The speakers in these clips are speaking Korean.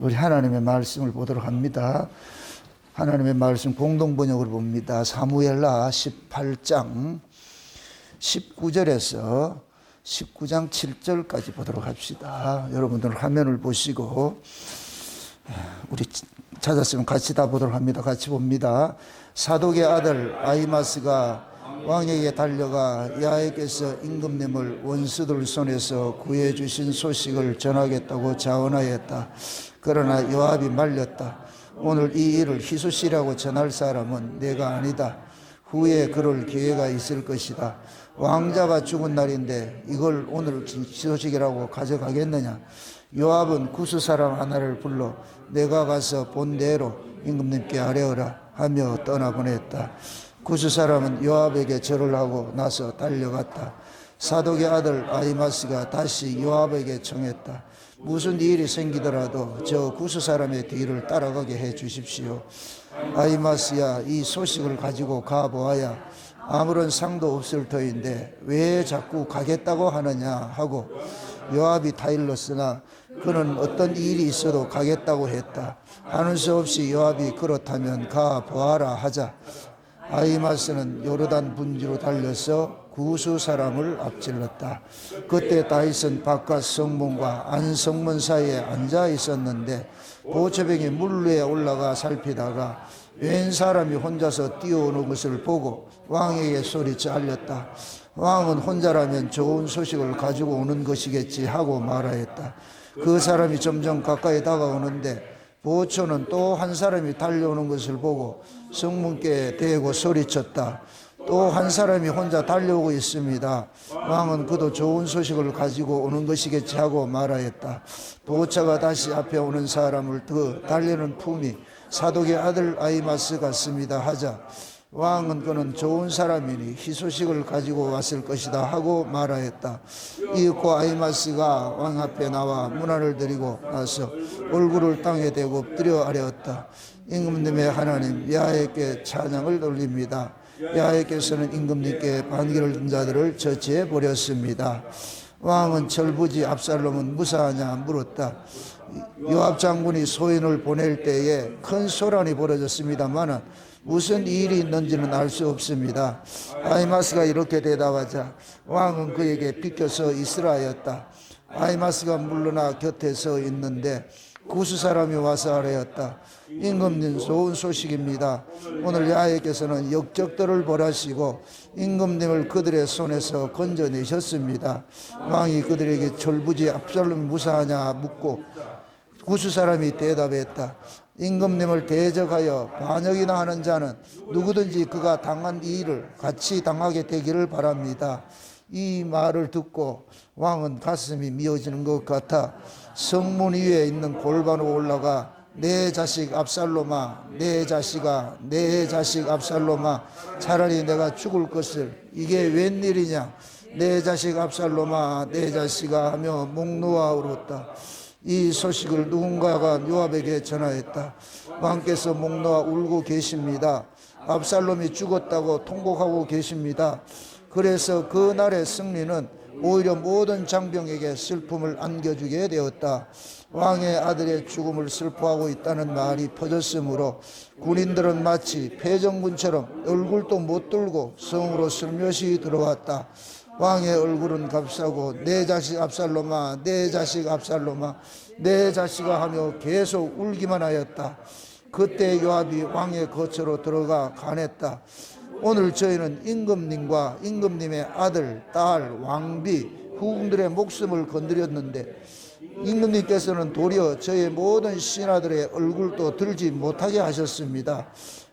우리 하나님의 말씀을 보도록 합니다. 하나님의 말씀 공동번역으로 봅니다. 사무엘하 18장 19절에서 19장 7절까지 보도록 합시다. 여러분들 화면을 보시고 우리 찾았으면 같이 다 보도록 합니다. 같이 봅니다. 사독의 아들 아히마스가 왕에게 달려가 야훼께서 임금님을 원수들 손에서 구해주신 소식을 전하겠다고 자언하였다. 그러나 요압이 말렸다. 오늘 이 일을 히소시라고 전할 사람은 내가 아니다. 후에 그럴 기회가 있을 것이다. 왕자가 죽은 날인데 이걸 오늘 소식이라고 가져가겠느냐. 요압은 구스 사람 하나를 불러 내가 가서 본대로 임금님께 아뢰어라 하며 떠나보냈다. 구스 사람은 요압에게 절을 하고 나서 달려갔다. 사독의 아들 아히마스가 다시 요압에게 청했다. 무슨 일이 생기더라도 저 구스 사람의 뒤를 따라가게 해 주십시오. 아히마스야, 이 소식을 가지고 가보아야 아무런 상도 없을 터인데 왜 자꾸 가겠다고 하느냐 하고 요압이 타일렀으나 그는 어떤 일이 있어도 가겠다고 했다. 하는 수 없이 요압이 그렇다면 가보아라 하자 아히마스는 요르단 분지로 달려서 구스 사람을 앞질렀다. 그때 다윗은 바깥 성문과 안 성문 사이에 앉아 있었는데 보초병이 물 위에 올라가 살피다가 웬 사람이 혼자서 뛰어오는 것을 보고 왕에게 소리쳐 알렸다. 왕은 혼자라면 좋은 소식을 가지고 오는 것이겠지 하고 말하였다. 그 사람이 점점 가까이 다가오는데 보초는 또 한 사람이 달려오는 것을 보고 성문께 대고 소리쳤다. 또 한 사람이 혼자 달려오고 있습니다. 왕은 그도 좋은 소식을 가지고 오는 것이겠지 하고 말하였다. 보초가 다시 앞에 오는 사람을 그 달리는 품이 사독의 아들 아히마스 같습니다 하자 왕은 그는 좋은 사람이니 희소식을 가지고 왔을 것이다 하고 말하였다. 이윽고 아히마스가 왕 앞에 나와 문안을 드리고 나서 얼굴을 땅에 대고 엎드려 아뢰었다. 임금님의 하나님 야훼께 찬양을 돌립니다. 야훼께서는 임금님께 반기를 든 자들을 처치해 버렸습니다. 왕은 철부지 압살롬은 무사하냐 물었다. 요압 장군이 소인을 보낼 때에 큰 소란이 벌어졌습니다만 무슨 일이 있는지는 알 수 없습니다. 아히마스가 이렇게 대답하자 왕은 그에게 비켜서 있으라 하였다. 아히마스가 물러나 곁에 서 있는데 구스 사람이 와서 아뢰었다. 임금님, 좋은 소식입니다. 오늘 야훼께서는 역적들을 벌하시고 임금님을 그들의 손에서 건져내셨습니다. 왕이 그들에게 철부지 압살롬이 무사하냐 묻고 구스 사람이 대답했다. 임금님을 대적하여 반역이나 하는 자는 누구든지 그가 당한 이 일을 같이 당하게 되기를 바랍니다. 이 말을 듣고 왕은 가슴이 미어지는 것 같아 성문 위에 있는 골반으로 올라가 내 자식 압살롬아, 내 자식아, 내 자식 압살롬아, 차라리 내가 죽을 것을 이게 웬일이냐. 내 자식 압살롬아, 내 자식아 하며 목 놓아 울었다. 이 소식을 누군가가 요압에게 전하였다. 왕께서 목 놓아 울고 계십니다. 압살롬이 죽었다고 통곡하고 계십니다. 그래서 그날의 승리는 오히려 모든 장병에게 슬픔을 안겨주게 되었다. 왕의 아들의 죽음을 슬퍼하고 있다는 말이 퍼졌으므로 군인들은 마치 패전군처럼 얼굴도 못 들고 성으로 슬며시 들어왔다. 왕의 얼굴은 값싸고 내 자식 압살롬아, 내 자식 압살롬아, 내 자식아 하며 계속 울기만 하였다. 그때 요압이 왕의 거처로 들어가 간했다. 오늘 저희는 임금님과 임금님의 아들, 딸, 왕비, 후궁들의 목숨을 건드렸는데 임금님께서는 도리어 저의 모든 신하들의 얼굴도 들지 못하게 하셨습니다.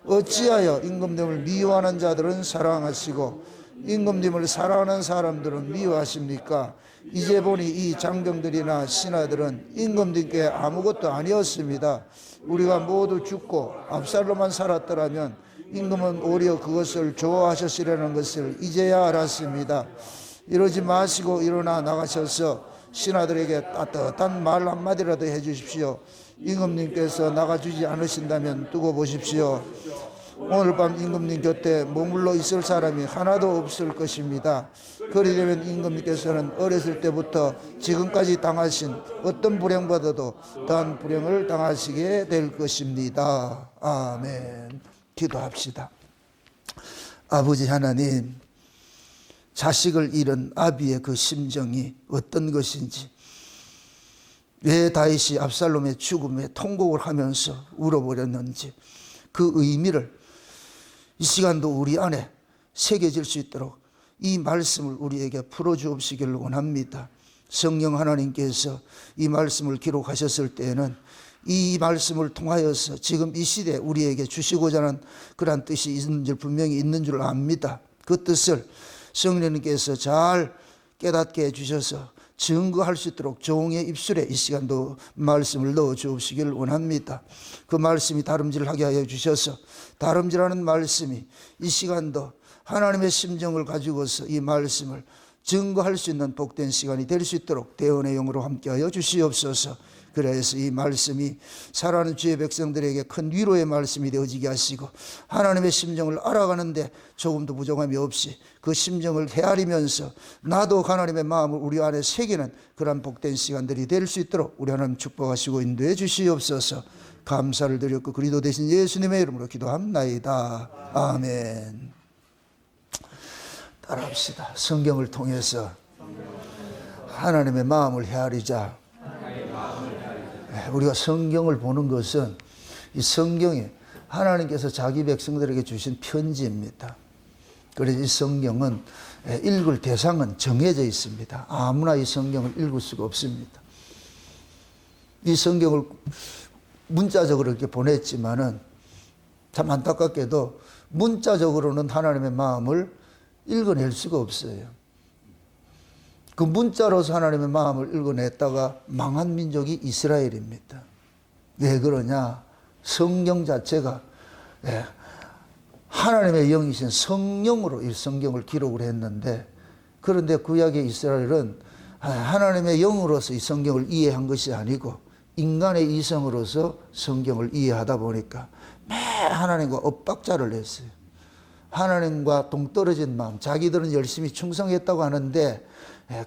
어찌하여 임금님을 미워하는 자들은 사랑하시고 임금님을 사랑하는 사람들은 미워하십니까? 이제 보니 이 장병들이나 신하들은 임금님께 아무것도 아니었습니다. 우리가 모두 죽고 압살롬만 살았더라면 임금은 오히려 그것을 좋아하셨으려는 것을 이제야 알았습니다. 이러지 마시고 일어나 나가셔서 신하들에게 따뜻한 말 한마디라도 해주십시오. 임금님께서 나가주지 않으신다면 두고 보십시오. 오늘 밤 임금님 곁에 머물러 있을 사람이 하나도 없을 것입니다. 그러려면 임금님께서는 어렸을 때부터 지금까지 당하신 어떤 불행보다도 더한 불행을 당하시게 될 것입니다. 아멘. 기도합시다. 아버지 하나님, 자식을 잃은 아비의 그 심정이 어떤 것인지, 왜 다윗이 압살롬의 죽음에 통곡을 하면서 울어버렸는지 그 의미를 이 시간도 우리 안에 새겨질 수 있도록 이 말씀을 우리에게 풀어주옵시기를 원합니다. 성령 하나님께서 이 말씀을 기록하셨을 때에는 이 말씀을 통하여서 지금 이 시대에 우리에게 주시고자 하는 그러한 뜻이 있는 줄 분명히 있는 줄 압니다. 그 뜻을 성령님께서 잘 깨닫게 해주셔서 증거할 수 있도록 종의 입술에 이 시간도 말씀을 넣어 주시기를 원합니다. 그 말씀이 다름질하게 하여 주셔서 다름질하는 말씀이 이 시간도 하나님의 심정을 가지고서 이 말씀을 증거할 수 있는 복된 시간이 될 수 있도록 대언의 영으로 함께하여 주시옵소서. 그래서 이 말씀이 살아가는 주의 백성들에게 큰 위로의 말씀이 되어지게 하시고 하나님의 심정을 알아가는데 조금도 부족함이 없이 그 심정을 헤아리면서 나도 하나님의 마음을 우리 안에 새기는 그런 복된 시간들이 될 수 있도록 우리 하나님 축복하시고 인도해 주시옵소서. 감사를 드렸고 그리스도 되신 예수님의 이름으로 기도합나이다. 아멘. 따라합시다. 성경을 통해서 하나님의 마음을 헤아리자. 우리가 성경을 보는 것은 이 성경이 하나님께서 자기 백성들에게 주신 편지입니다. 그래서 이 성경은 읽을 대상은 정해져 있습니다. 아무나 이 성경을 읽을 수가 없습니다. 이 성경을 문자적으로 이렇게 보냈지만은 참 안타깝게도 문자적으로는 하나님의 마음을 읽어낼 수가 없어요. 그 문자로서 하나님의 마음을 읽어냈다가 망한 민족이 이스라엘입니다. 왜 그러냐? 성경 자체가 하나님의 영이신 성령으로 이 성경을 기록을 했는데, 그런데 구약의 이스라엘은 하나님의 영으로서 이 성경을 이해한 것이 아니고 인간의 이성으로서 성경을 이해하다 보니까 매 하나님과 엇박자를 냈어요. 하나님과 동떨어진 마음, 자기들은 열심히 충성했다고 하는데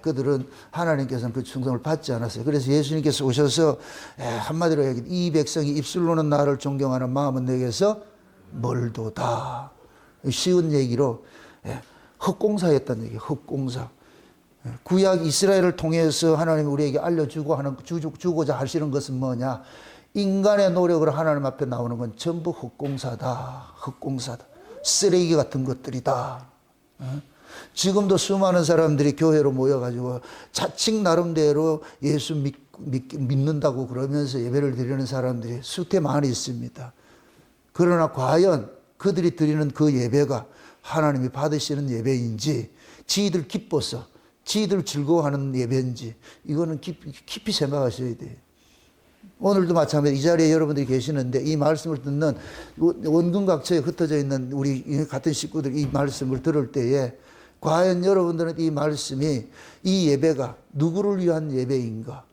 그들은 하나님께서는 그 충성을 받지 않았어요. 그래서 예수님께서 오셔서 한마디로 얘기해, 이 백성이 입술로는 나를 존경하는 마음은 내게서 멀도다. 쉬운 얘기로 헛공사였다는 얘기예요. 헛공사. 구약 이스라엘을 통해서 하나님이 우리에게 알려주고 주고자 하시는 것은 뭐냐? 인간의 노력으로 하나님 앞에 나오는 건 전부 헛공사다. 헛공사다. 쓰레기 같은 것들이다. 지금도 수많은 사람들이 교회로 모여가지고 자칭 나름대로 예수 믿는다고 그러면서 예배를 드리는 사람들이 수태 많이 있습니다. 그러나 과연 그들이 드리는 그 예배가 하나님이 받으시는 예배인지, 지들 기뻐서 지들 즐거워하는 예배인지, 이거는 깊이 생각하셔야 돼요. 오늘도 마찬가지로 이 자리에 여러분들이 계시는데 이 말씀을 듣는 원근각처에 흩어져 있는 우리 같은 식구들이 이 말씀을 들을 때에 과연 여러분들은 이 말씀이, 이 예배가 누구를 위한 예배인가?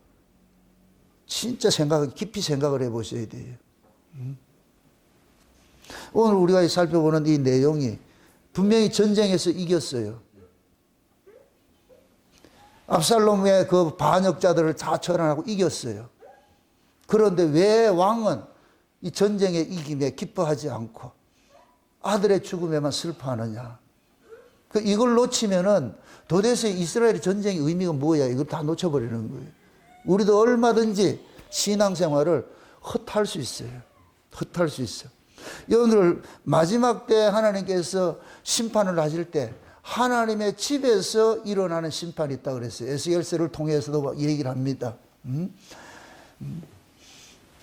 진짜 깊이 생각을 해보셔야 돼요. 오늘 우리가 살펴보는 이 내용이 분명히 전쟁에서 이겼어요. 압살롬의 그 반역자들을 다 처단하고 이겼어요. 그런데 왜 왕은 이 전쟁의 이김에 기뻐하지 않고 아들의 죽음에만 슬퍼하느냐? 이걸 놓치면은 도대체 이스라엘의 전쟁의 의미가 뭐야? 이걸 다 놓쳐버리는 거예요. 우리도 얼마든지 신앙생활을 헛할 수 있어요. 헛할 수 있어요. 오늘 마지막 때 하나님께서 심판을 하실 때 하나님의 집에서 일어나는 심판이 있다고 그랬어요. 에스겔서를 통해서도 얘기를 합니다.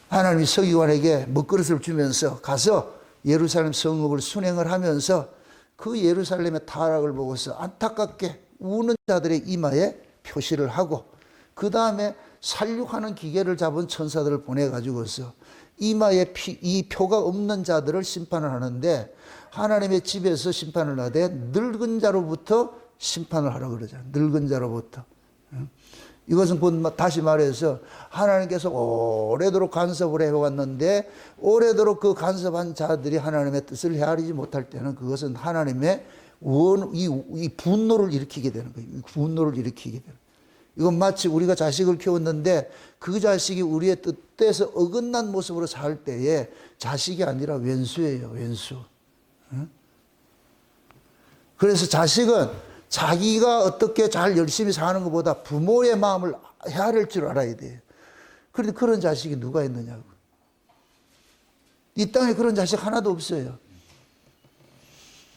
하나님이 서기관에게 먹그릇을 주면서 가서 예루살렘 성읍을 순행을 하면서 그 예루살렘의 타락을 보고서 안타깝게 우는 자들의 이마에 표시를 하고, 그 다음에 살육하는 기계를 잡은 천사들을 보내가지고서 이마에 이 표가 없는 자들을 심판을 하는데, 하나님의 집에서 심판을 하되 늙은 자로부터 심판을 하라고 그러잖아요. 늙은 자로부터. 이것은 다시 말해서 하나님께서 오래도록 간섭을 해왔는데 오래도록 그 간섭한 자들이 하나님의 뜻을 헤아리지 못할 때는 그것은 하나님의 이 분노를 일으키게 되는 거예요. 분노를 일으키게 되는 거예요. 이건 마치 우리가 자식을 키웠는데 그 자식이 우리의 뜻에서 어긋난 모습으로 살 때에 자식이 아니라 왼수예요. 왼수. 그래서 자식은 자기가 어떻게 잘 열심히 사는 것보다 부모의 마음을 헤아릴 줄 알아야 돼요. 그런데 그런 자식이 누가 있느냐고. 이 땅에 그런 자식 하나도 없어요.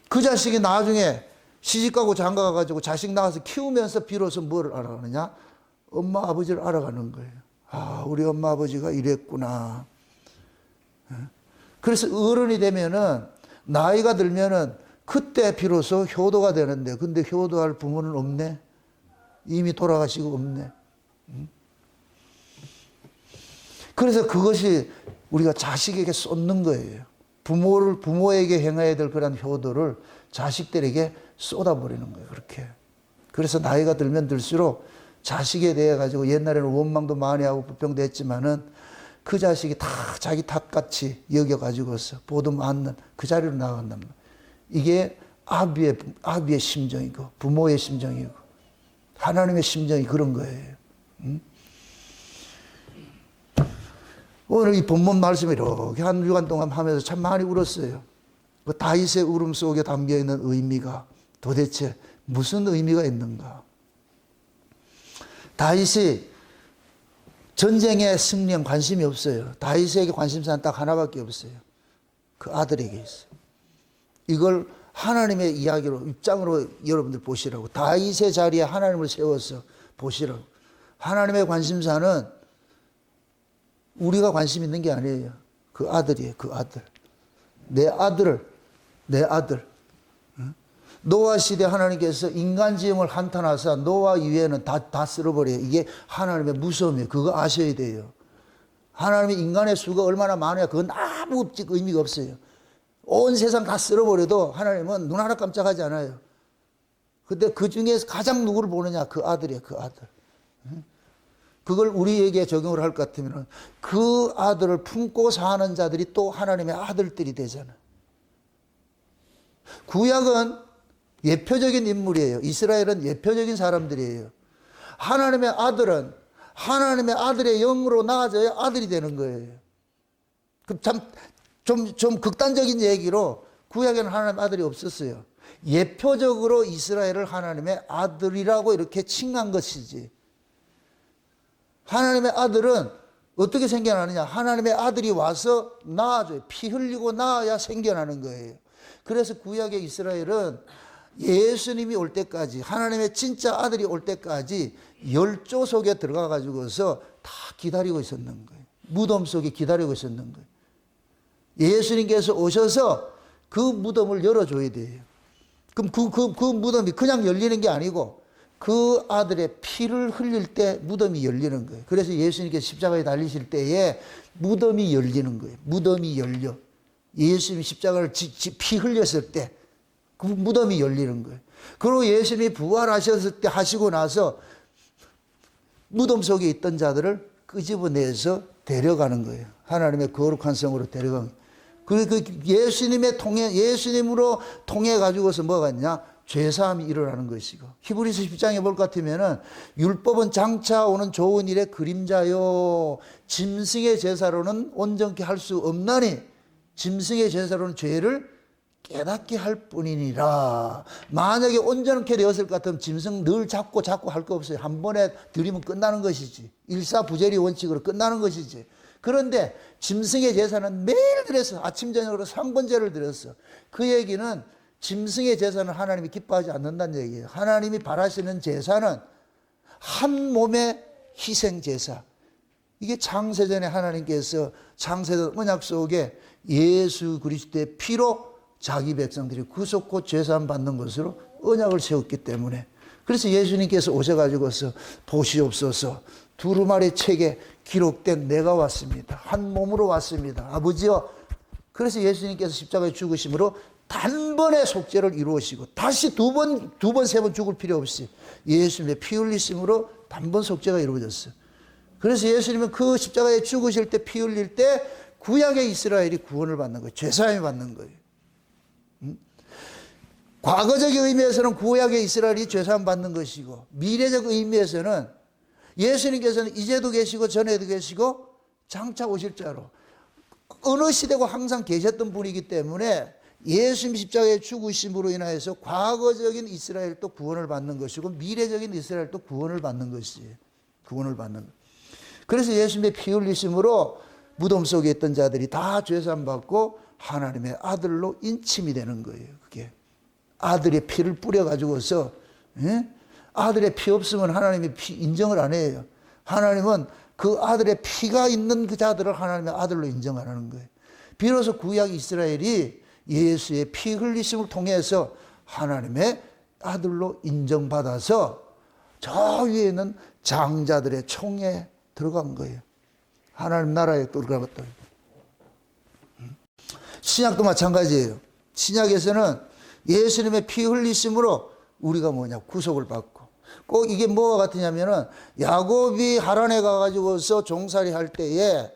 그 자식이 나중에 시집가고 장가가가지고 자식 낳아서 키우면서 비로소 뭐를 알아가느냐? 엄마 아버지를 알아가는 거예요. 아, 우리 엄마 아버지가 이랬구나. 그래서 어른이 되면은 나이가 들면은 그때 비로소 효도가 되는데, 근데 효도할 부모는 없네. 이미 돌아가시고 없네. 그래서 그것이 우리가 자식에게 쏟는 거예요. 부모에게 행해야 될 그런 효도를 자식들에게 쏟아버리는 거예요. 그렇게. 그래서 나이가 들면 들수록 자식에 대해 가지고 옛날에는 원망도 많이 하고 불평도 했지만은 그 자식이 다 자기 탓같이 여겨가지고서 보듬 않는 그 자리로 나간단 말이에요. 이게 아비의 심정이고 부모의 심정이고 하나님의 심정이 그런 거예요. 오늘 이 본문 말씀을 이렇게 한 주간 동안 하면서 참 많이 울었어요. 그 다윗의 울음 속에 담겨있는 의미가 도대체 무슨 의미가 있는가. 다윗이 전쟁에 승리에 관심이 없어요. 다윗에게 관심사는 딱 하나밖에 없어요. 그 아들에게 있어요. 이걸 하나님의 이야기로 입장으로 여러분들 보시라고. 다윗의 자리에 하나님을 세워서 보시라고. 하나님의 관심사는 우리가 관심 있는 게 아니에요. 그 아들이에요. 그 아들. 내 아들. 노아 시대 하나님께서 인간 지음을 한탄하사 노아 이외에는 다 쓸어버려요. 이게 하나님의 무서움이에요. 그거 아셔야 돼요. 하나님의 인간의 수가 얼마나 많아야 그건 아무 의미가 없어요. 온 세상 다 쓸어버려도 하나님은 눈 하나 깜짝하지 않아요. 근데 그 중에서 가장 누구를 보느냐? 그 아들이에요. 그 아들. 그걸 우리에게 적용을 할 것 같으면 그 아들을 품고 사는 자들이 또 하나님의 아들들이 되잖아요. 구약은 예표적인 인물이에요. 이스라엘은 예표적인 사람들이에요. 하나님의 아들은 하나님의 아들의 영으로 나아져야 아들이 되는 거예요. 좀 극단적인 얘기로 구약에는 하나님의 아들이 없었어요. 예표적으로 이스라엘을 하나님의 아들이라고 이렇게 칭한 것이지. 하나님의 아들은 어떻게 생겨나느냐? 하나님의 아들이 와서 낳아줘요. 피 흘리고 낳아야 생겨나는 거예요. 그래서 구약의 이스라엘은 예수님이 올 때까지, 하나님의 진짜 아들이 올 때까지 열조 속에 들어가 가지고서 다 기다리고 있었는 거예요. 무덤 속에 기다리고 있었는 거예요. 예수님께서 오셔서 그 무덤을 열어줘야 돼요. 그럼 그 무덤이 그냥 열리는 게 아니고 그 아들의 피를 흘릴 때 무덤이 열리는 거예요. 그래서 예수님께서 십자가에 달리실 때에 무덤이 열리는 거예요. 무덤이 열려. 예수님이 십자가를 피 흘렸을 때 그 무덤이 열리는 거예요. 그리고 예수님이 부활하셨을 때 하시고 나서 무덤 속에 있던 자들을 끄집어내서 데려가는 거예요. 하나님의 거룩한 성으로 데려가는 거예요. 그 예수님으로 통해 가지고서 뭐가 있냐? 죄사함이 일어나는 것이고. 히브리서 10장에 볼 것 같으면은 율법은 장차 오는 좋은 일의 그림자요. 짐승의 제사로는 온전케 할 수 없나니 짐승의 제사로는 죄를 깨닫게 할 뿐이니라. 만약에 온전케 되었을 것 같으면 짐승 늘 잡고 할 거 없어요. 한 번에 드리면 끝나는 것이지. 일사부재리 원칙으로 끝나는 것이지. 그런데 짐승의 제사는 매일 드렸어. 아침 저녁으로 3번제를 드렸어. 그 얘기는 짐승의 제사는 하나님이 기뻐하지 않는다는 얘기예요. 하나님이 바라시는 제사는 한 몸의 희생 제사. 이게 창세전에 하나님께서 창세전 언약 속에 예수 그리스도의 피로 자기 백성들이 구속고 죄사함 받는 것으로 언약을 세웠기 때문에. 그래서 예수님께서 오셔가지고서 보시옵소서, 두루마리 책에 기록된 내가 왔습니다. 한 몸으로 왔습니다. 아버지여. 그래서 예수님께서 십자가에 죽으심으로 단번에 속죄를 이루으시고 다시 두 번, 세 번 죽을 필요 없이 예수님의 피 흘리심으로 단번 속죄가 이루어졌어요. 그래서 예수님은 그 십자가에 죽으실 때 피 흘릴 때 구약의 이스라엘이 구원을 받는 거예요. 죄사함이 받는 거예요. 과거적 의미에서는 구약의 이스라엘이 죄사함 받는 것이고, 미래적 의미에서는 예수님께서는 이제도 계시고 전에도 계시고 장차 오실 자로 어느 시대고 항상 계셨던 분이기 때문에 예수님 십자가의 죽으심으로 인하여서 과거적인 이스라엘도 구원을 받는 것이고 미래적인 이스라엘도 구원을 받는 것이에요. 구원을 받는 것. 그래서 예수님의 피 흘리심으로 무덤 속에 있던 자들이 다 죄사함 받고 하나님의 아들로 인침이 되는 거예요. 그게 아들의 피를 뿌려 가지고서, 아들의 피 없으면 하나님의 피 인정을 안 해요. 하나님은 그 아들의 피가 있는 그 자들을 하나님의 아들로 인정하는 거예요. 비로소 구약 이스라엘이 예수의 피 흘리심을 통해서 하나님의 아들로 인정받아서 저 위에 있는 장자들의 총에 들어간 거예요. 하나님 나라에 들어갔다. 신약도 마찬가지예요. 신약에서는 예수님의 피 흘리심으로 우리가 뭐냐, 구속을 받고, 꼭 이게 뭐가 같으냐면은 야곱이 하란에 가가지고서 종살이 할 때에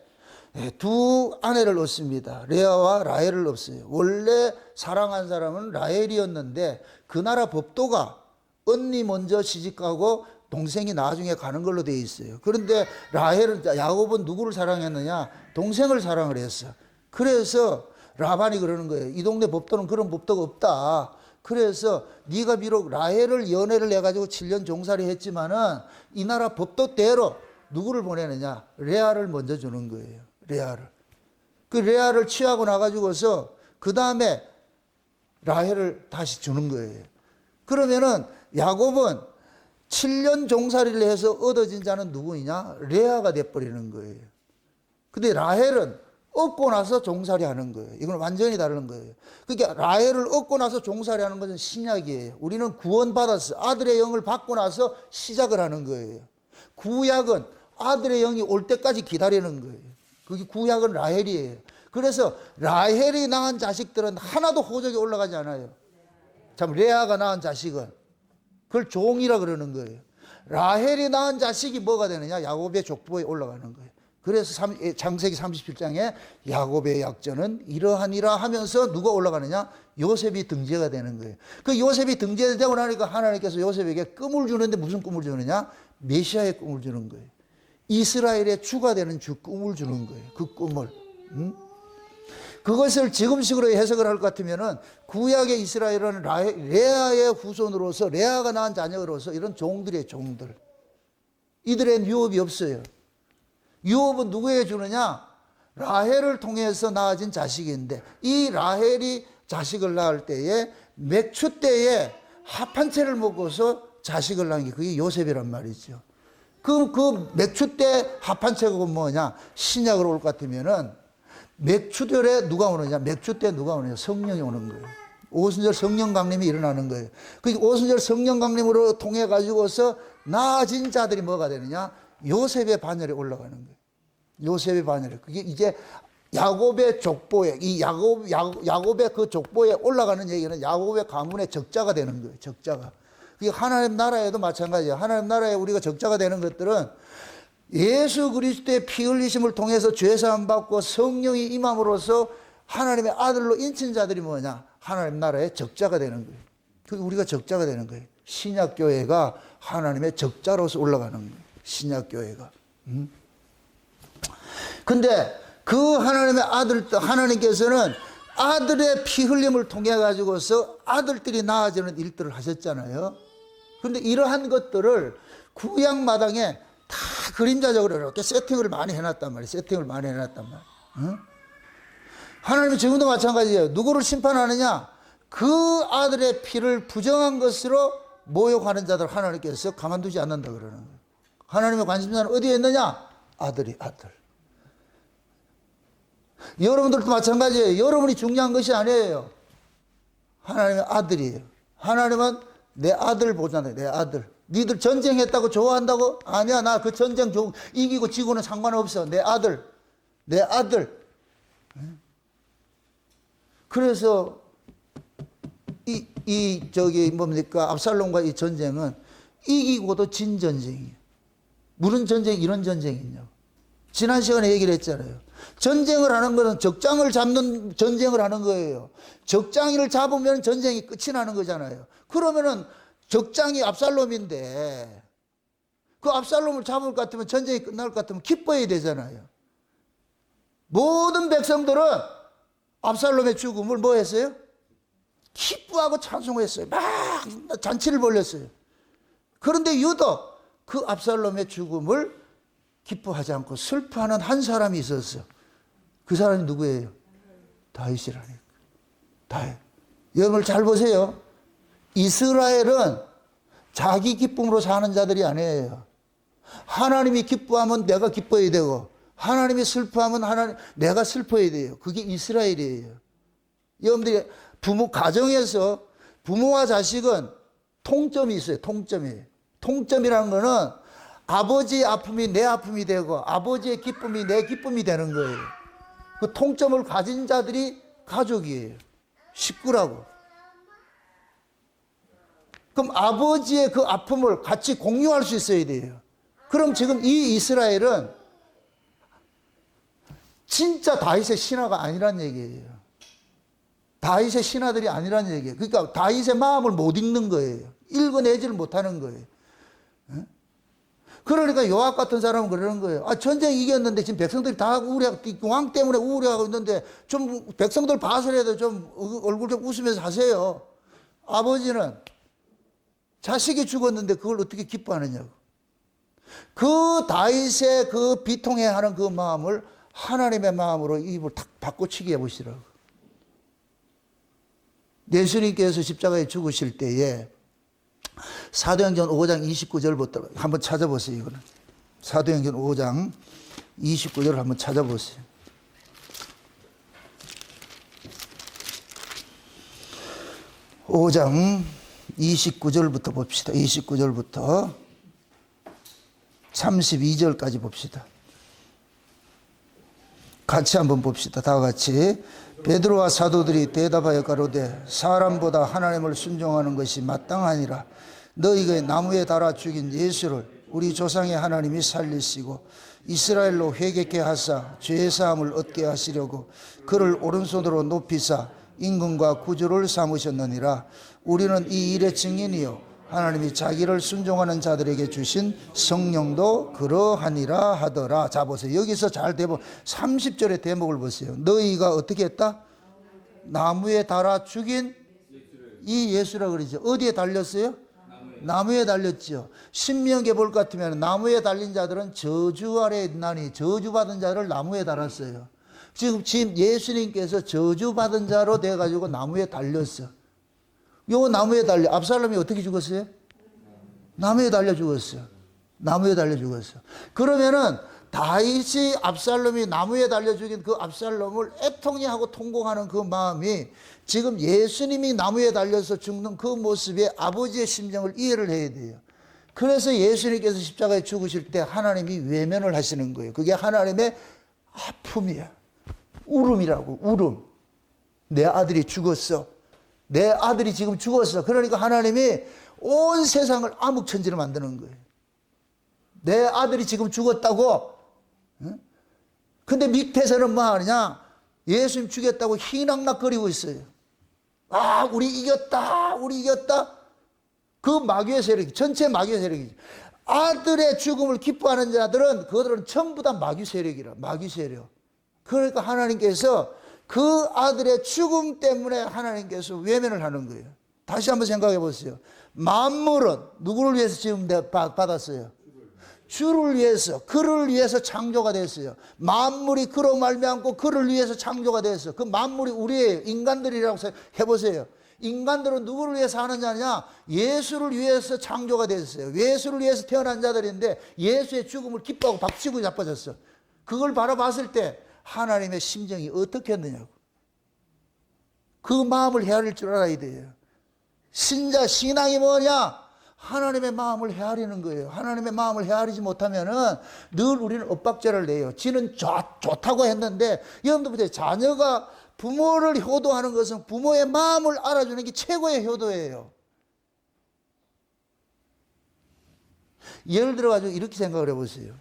두 아내를 얻습니다. 레아와 라헬을 얻어요. 원래 사랑한 사람은 라헬이었는데 그 나라 법도가 언니 먼저 시집가고 동생이 나중에 가는 걸로 되어 있어요. 그런데 야곱은 누구를 사랑했느냐? 동생을 사랑을 했어. 그래서 라반이 그러는 거예요. 이 동네 법도는 그런 법도가 없다. 그래서 네가 비록 라헬을 연애를 해가지고 7년 종살이 했지만은 이 나라 법도대로 누구를 보내느냐? 레아를 먼저 주는 거예요. 레아를. 그 레아를 취하고 나가지고서 그 다음에 라헬을 다시 주는 거예요. 그러면은 야곱은 7년 종살이를 해서 얻어진 자는 누구냐? 레아가 돼버리는 거예요. 근데 라헬은 얻고 나서 종살이 하는 거예요. 이건 완전히 다른 거예요. 그러니까 라헬을 얻고 나서 종살이 하는 것은 신약이에요. 우리는 구원받았어. 아들의 영을 받고 나서 시작을 하는 거예요. 구약은 아들의 영이 올 때까지 기다리는 거예요. 그게 구약은 라헬이에요. 그래서 라헬이 낳은 자식들은 하나도 호적에 올라가지 않아요. 참, 레아가 낳은 자식은 그걸 종이라 그러는 거예요. 라헬이 낳은 자식이 뭐가 되느냐? 야곱의 족보에 올라가는 거예요. 그래서 창세기 37장에 야곱의 약전은 이러하니라 하면서 누가 올라가느냐? 요셉이 등재가 되는 거예요. 그 요셉이 등재되고 나니까 하나님께서 요셉에게 꿈을 주는데 무슨 꿈을 주느냐? 메시아의 꿈을 주는 거예요. 이스라엘의 주가 되는 주 꿈을 주는 거예요. 그 꿈을. 그것을 지금식으로 해석을 할 것 같으면은 구약의 이스라엘은 레아의 후손으로서, 레아가 낳은 자녀로서 이런 종들이에요, 종들. 이들의 유업이 없어요. 유업은 누구에게 주느냐? 라헬을 통해서 낳아진 자식인데, 이 라헬이 자식을 낳을 때에 맥추 때에 합 한 채를 먹고서 자식을 낳은 게 그게 요셉이란 말이죠. 그 맥추 때 합 한 채가 뭐냐? 신약으로 올 것 같으면은 맥추절에 누가 오느냐? 맥추 때 누가 오느냐? 성령이 오는 거예요. 오순절 성령 강림이 일어나는 거예요. 그 오순절 성령 강림으로 통해 가지고서 나아진 자들이 뭐가 되느냐? 요셉의 반열에 올라가는 거예요. 요셉의 반열에. 그게 이제 야곱의 족보에, 야곱의 그 족보에 올라가는 얘기는 야곱의 가문의 적자가 되는 거예요. 적자가. 그게 하나님 나라에도 마찬가지예요. 하나님 나라에 우리가 적자가 되는 것들은 예수 그리스도의 피 흘리심을 통해서 죄사함 받고 성령이 임함으로써 하나님의 아들로 인친 자들이 뭐냐? 하나님 나라의 적자가 되는 거예요. 그게 우리가 적자가 되는 거예요. 신약교회가 하나님의 적자로서 올라가는 거예요. 신약교회가. 근데 그 하나님의 하나님께서는 아들의 피 흘림을 통해 가지고서 아들들이 나아지는 일들을 하셨잖아요. 그런데 이러한 것들을 구약 마당에 다 그림자적으로 이렇게 세팅을 많이 해놨단 말이에요. 세팅을 많이 해놨단 말이에요. 응? 하나님은 지금도 마찬가지예요. 누구를 심판하느냐? 그 아들의 피를 부정한 것으로 모욕하는 자들 하나님께서 가만두지 않는다 그러는 거예요. 하나님의 관심사는 어디에 있느냐? 아들. 여러분들도 마찬가지예요. 여러분이 중요한 것이 아니에요. 하나님의 아들이에요. 하나님은 내 아들 보잖아요. 내 아들. 니들 전쟁했다고 좋아한다고? 아니야, 나 그 전쟁 이기고 지고는 상관없어. 내 아들. 그래서 뭡니까? 압살롬과 이 전쟁은 이기고도 진 전쟁이에요. 무슨 전쟁, 이런 전쟁이 있냐고. 지난 시간에 얘기를 했잖아요. 전쟁을 하는 것은 적장을 잡는 전쟁을 하는 거예요. 적장이를 잡으면 전쟁이 끝이 나는 거잖아요. 그러면은 적장이 압살롬인데 그 압살롬을 잡을 것 같으면, 전쟁이 끝날 것 같으면 기뻐해야 되잖아요. 모든 백성들은 압살롬의 죽음을 뭐 했어요? 기뻐하고 찬송했어요. 막 잔치를 벌였어요. 그런데 유독 그 압살롬의 죽음을 기뻐하지 않고 슬퍼하는 한 사람이 있었어요. 그 사람이 누구예요? 다윗이라니까. 다윗. 여러분 잘 보세요. 이스라엘은 자기 기쁨으로 사는 자들이 아니에요. 하나님이 기뻐하면 내가 기뻐해야 되고, 하나님이 슬퍼하면 내가 슬퍼해야 돼요. 그게 이스라엘이에요. 여러분들이 가정에서 부모와 자식은 통점이 있어요. 통점이. 통점이라는 거는 아버지의 아픔이 내 아픔이 되고 아버지의 기쁨이 내 기쁨이 되는 거예요. 그 통점을 가진 자들이 가족이에요. 식구라고. 그럼 아버지의 그 아픔을 같이 공유할 수 있어야 돼요. 그럼 지금 이 이스라엘은 진짜 다윗의 신하가 아니란 얘기예요. 다윗의 신하들이 아니란 얘기예요. 그러니까 다윗의 마음을 못 읽는 거예요. 읽어내지를 못하는 거예요. 그러니까 요압 같은 사람은 그러는 거예요. 전쟁 이겼는데 지금 백성들이 다 왕 때문에 우울해하고 있는데 좀 백성들 봐서라도 좀 얼굴 좀 웃으면서 하세요. 아버지는 자식이 죽었는데 그걸 어떻게 기뻐하느냐고. 그 다윗의 그 비통해하는 그 마음을 하나님의 마음으로 입을 탁 바꿔치기 해보시라고. 예수님께서 십자가에 죽으실 때에 사도행전 5장 29절부터 한번 찾아보세요. 이거는 사도행전 5장 29절을 한번 찾아보세요. (5장) 29절부터 봅시다. 29절부터 32절까지 봅시다. 같이 한번 봅시다. 다 같이. 베드로와 사도들이 대답하여 가로되 사람보다 하나님을 순종하는 것이 마땅하니라. 너희가 나무에 달아 죽인 예수를 우리 조상의 하나님이 살리시고 이스라엘로 회개케 하사 죄사함을 얻게 하시려고 그를 오른손으로 높이사 임금과 구주를 삼으셨느니라. 우리는 이 일의 증인이요 하나님이 자기를 순종하는 자들에게 주신 성령도 그러하니라 하더라. 자 보세요. 여기서 잘 대목 30절의 대목을 보세요. 너희가 어떻게 했다? 나무에 달아 죽인 이 예수라 그러죠. 어디에 달렸어요? 나무에 달렸죠. 신명기에 볼 것 같으면 나무에 달린 자들은 저주 아래 있나니 저주받은 자를 나무에 달았어요. 지금 예수님께서 저주받은 자로 돼가지고 나무에 달렸어. 요 나무에 달려. 압살롬이 어떻게 죽었어요? 나무에 달려 죽었어요. 나무에 달려 죽었어요. 그러면은 다윗이 압살롬이 나무에 달려 죽인 그 압살롬을 애통해 하고 통곡하는 그 마음이 지금 예수님이 나무에 달려서 죽는 그 모습에 아버지의 심정을 이해를 해야 돼요. 그래서 예수님께서 십자가에 죽으실 때 하나님이 외면을 하시는 거예요. 그게 하나님의 아픔이야. 울음이라고. 울음. 내 아들이 죽었어. 내 아들이 지금 죽었어. 그러니까 하나님이 온 세상을 암흑천지로 만드는 거예요. 내 아들이 지금 죽었다고. 근데 밑에서는 뭐 하느냐? 예수님 죽였다고 희낙낙거리고 있어요. 우리 이겼다. 우리 이겼다. 그 마귀의 세력이, 전체 마귀의 세력이죠. 아들의 죽음을 기뻐하는 자들은 그들은 전부 다 마귀 세력이라. 마귀 세력. 그러니까 하나님께서 그 아들의 죽음 때문에 하나님께서 외면을 하는 거예요. 다시 한번 생각해 보세요. 만물은 누구를 위해서 지금 받았어요? 주를 위해서, 그를 위해서 창조가 됐어요. 만물이 그로 말미암고 그를 위해서 창조가 됐어요. 그 만물이 우리예요. 인간들이라고 해보세요. 인간들은 누구를 위해서 하는 자냐? 예수를 위해서 창조가 됐어요. 예수를 위해서 태어난 자들인데 예수의 죽음을 기뻐하고 박수치고 자빠졌어. 그걸 바라봤을 때 하나님의 심정이 어떻게 했느냐고. 그 마음을 헤아릴 줄 알아야 돼요. 신앙이 뭐냐? 하나님의 마음을 헤아리는 거예요. 하나님의 마음을 헤아리지 못하면은 늘 우리는 엇박자를 내요. 지는 좋다고 했는데, 여러분들 보세요. 자녀가 부모를 효도하는 것은 부모의 마음을 알아주는 게 최고의 효도예요. 예를 들어가지고 이렇게 생각을 해보세요.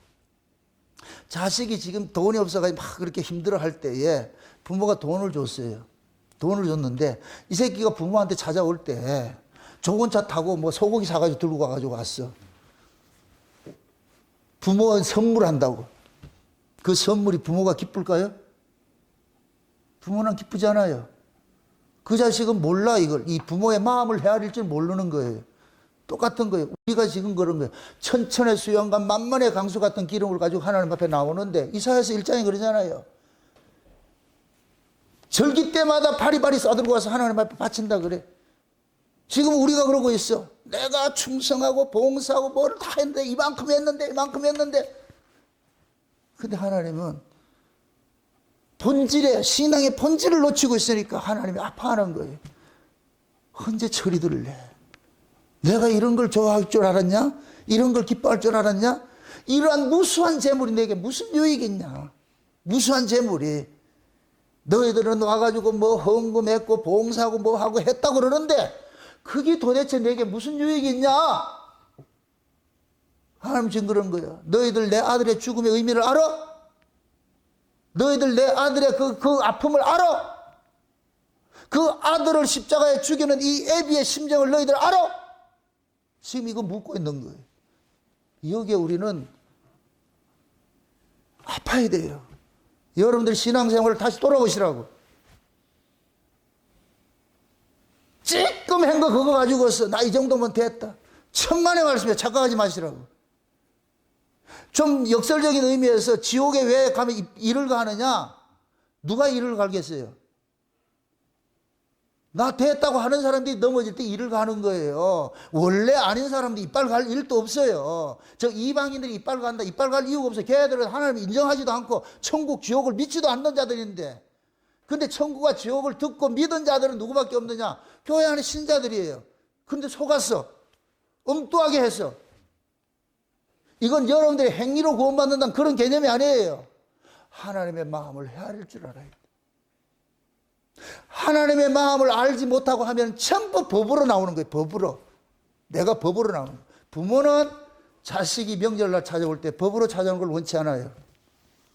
자식이 지금 돈이 없어가지고 막 그렇게 힘들어 할 때에 부모가 돈을 줬어요. 돈을 줬는데 이 새끼가 부모한테 찾아올 때 좋은 차 타고 뭐 소고기 사가지고 들고 가가지고 왔어. 부모는 선물한다고. 그 선물이 부모가 기쁠까요? 부모는 기쁘지 않아요. 그 자식은 몰라 이걸. 이 부모의 마음을 헤아릴 줄 모르는 거예요. 똑같은 거예요. 우리가 지금 그런 거예요. 천천의 수영과 만만의 강수 같은 기름을 가지고 하나님 앞에 나오는데 이사야서 1장에 그러잖아요. 절기 때마다 바리바리 싸들고 와서 하나님 앞에 바친다 그래. 지금 우리가 그러고 있어. 내가 충성하고 봉사하고 뭐를 다 했는데 이만큼 했는데 근데 하나님은 본질에 신앙의 본질을 놓치고 있으니까 하나님이 아파하는 거예요. 언제 처리 들을래? 내가 이런 걸 좋아할 줄 알았냐? 이런 걸 기뻐할 줄 알았냐? 이러한 무수한 재물이 내게 무슨 유익이냐? 무수한 재물이. 너희들은 와가지고 뭐 헌금했고 봉사하고 뭐 하고 했다고 그러는데 그게 도대체 내게 무슨 유익이 있냐? 하나님 지금 그런 거야. 너희들 내 아들의 죽음의 의미를 알아? 너희들 내 아들의 그 아픔을 알아? 그 아들을 십자가에 죽이는 이 애비의 심정을 너희들 알아? 지금 이거 묻고 있는 거예요. 여기에 우리는 아파야 돼요. 여러분들 신앙생활을 다시 돌아보시라고. 찔끔한 거 그거 가지고서 나 이 정도면 됐다. 천만의 말씀에 착각하지 마시라고. 좀 역설적인 의미에서 지옥에 왜 가면 이를 가느냐? 누가 이를 갈겠어요? 나 됐다고 하는 사람들이 넘어질 때 이를 가는 거예요. 원래 아닌 사람들이 이빨 갈 일도 없어요. 저 이방인들이 이빨 간다. 이빨 갈 이유가 없어요. 걔들은 하나님 인정하지도 않고 천국 지옥을 믿지도 않는 자들인데. 근데 천국과 지옥을 듣고 믿은 자들은 누구밖에 없느냐? 교회 안에 신자들이에요. 근데 속았어. 엉뚱하게 했어. 이건 여러분들의 행위로 구원받는다는 그런 개념이 아니에요. 하나님의 마음을 헤아릴 줄 알아야 돼. 하나님의 마음을 알지 못하고 하면 전부 법으로 나오는 거예요. 법으로. 내가 법으로 나오는 거예요. 부모는 자식이 명절날 찾아올 때 법으로 찾아오는 걸 원치 않아요.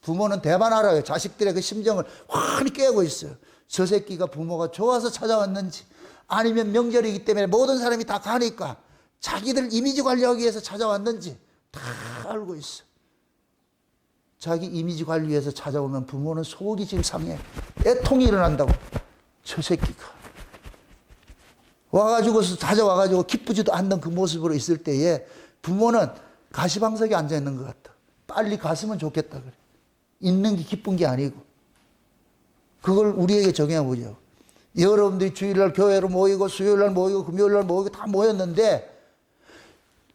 부모는 대반 알아요. 자식들의 그 심정을 환히 깨고 있어요. 저 새끼가 부모가 좋아서 찾아왔는지 아니면 명절이기 때문에 모든 사람이 다 가니까 자기들 이미지 관리하기 위해서 찾아왔는지 다 알고 있어. 자기 이미지 관리 위해서 찾아오면 부모는 속이 지금 상해. 애통이 일어난다고. 저 새끼가 와가지고 찾아와가지고 기쁘지도 않는 그 모습으로 있을 때에 부모는 가시방석에 앉아있는 것 같다. 빨리 갔으면 좋겠다 그래. 있는 게 기쁜 게 아니고. 그걸 우리에게 적용해 보죠. 여러분들이 주일날 교회로 모이고 수요일날 모이고 금요일날 모이고 다 모였는데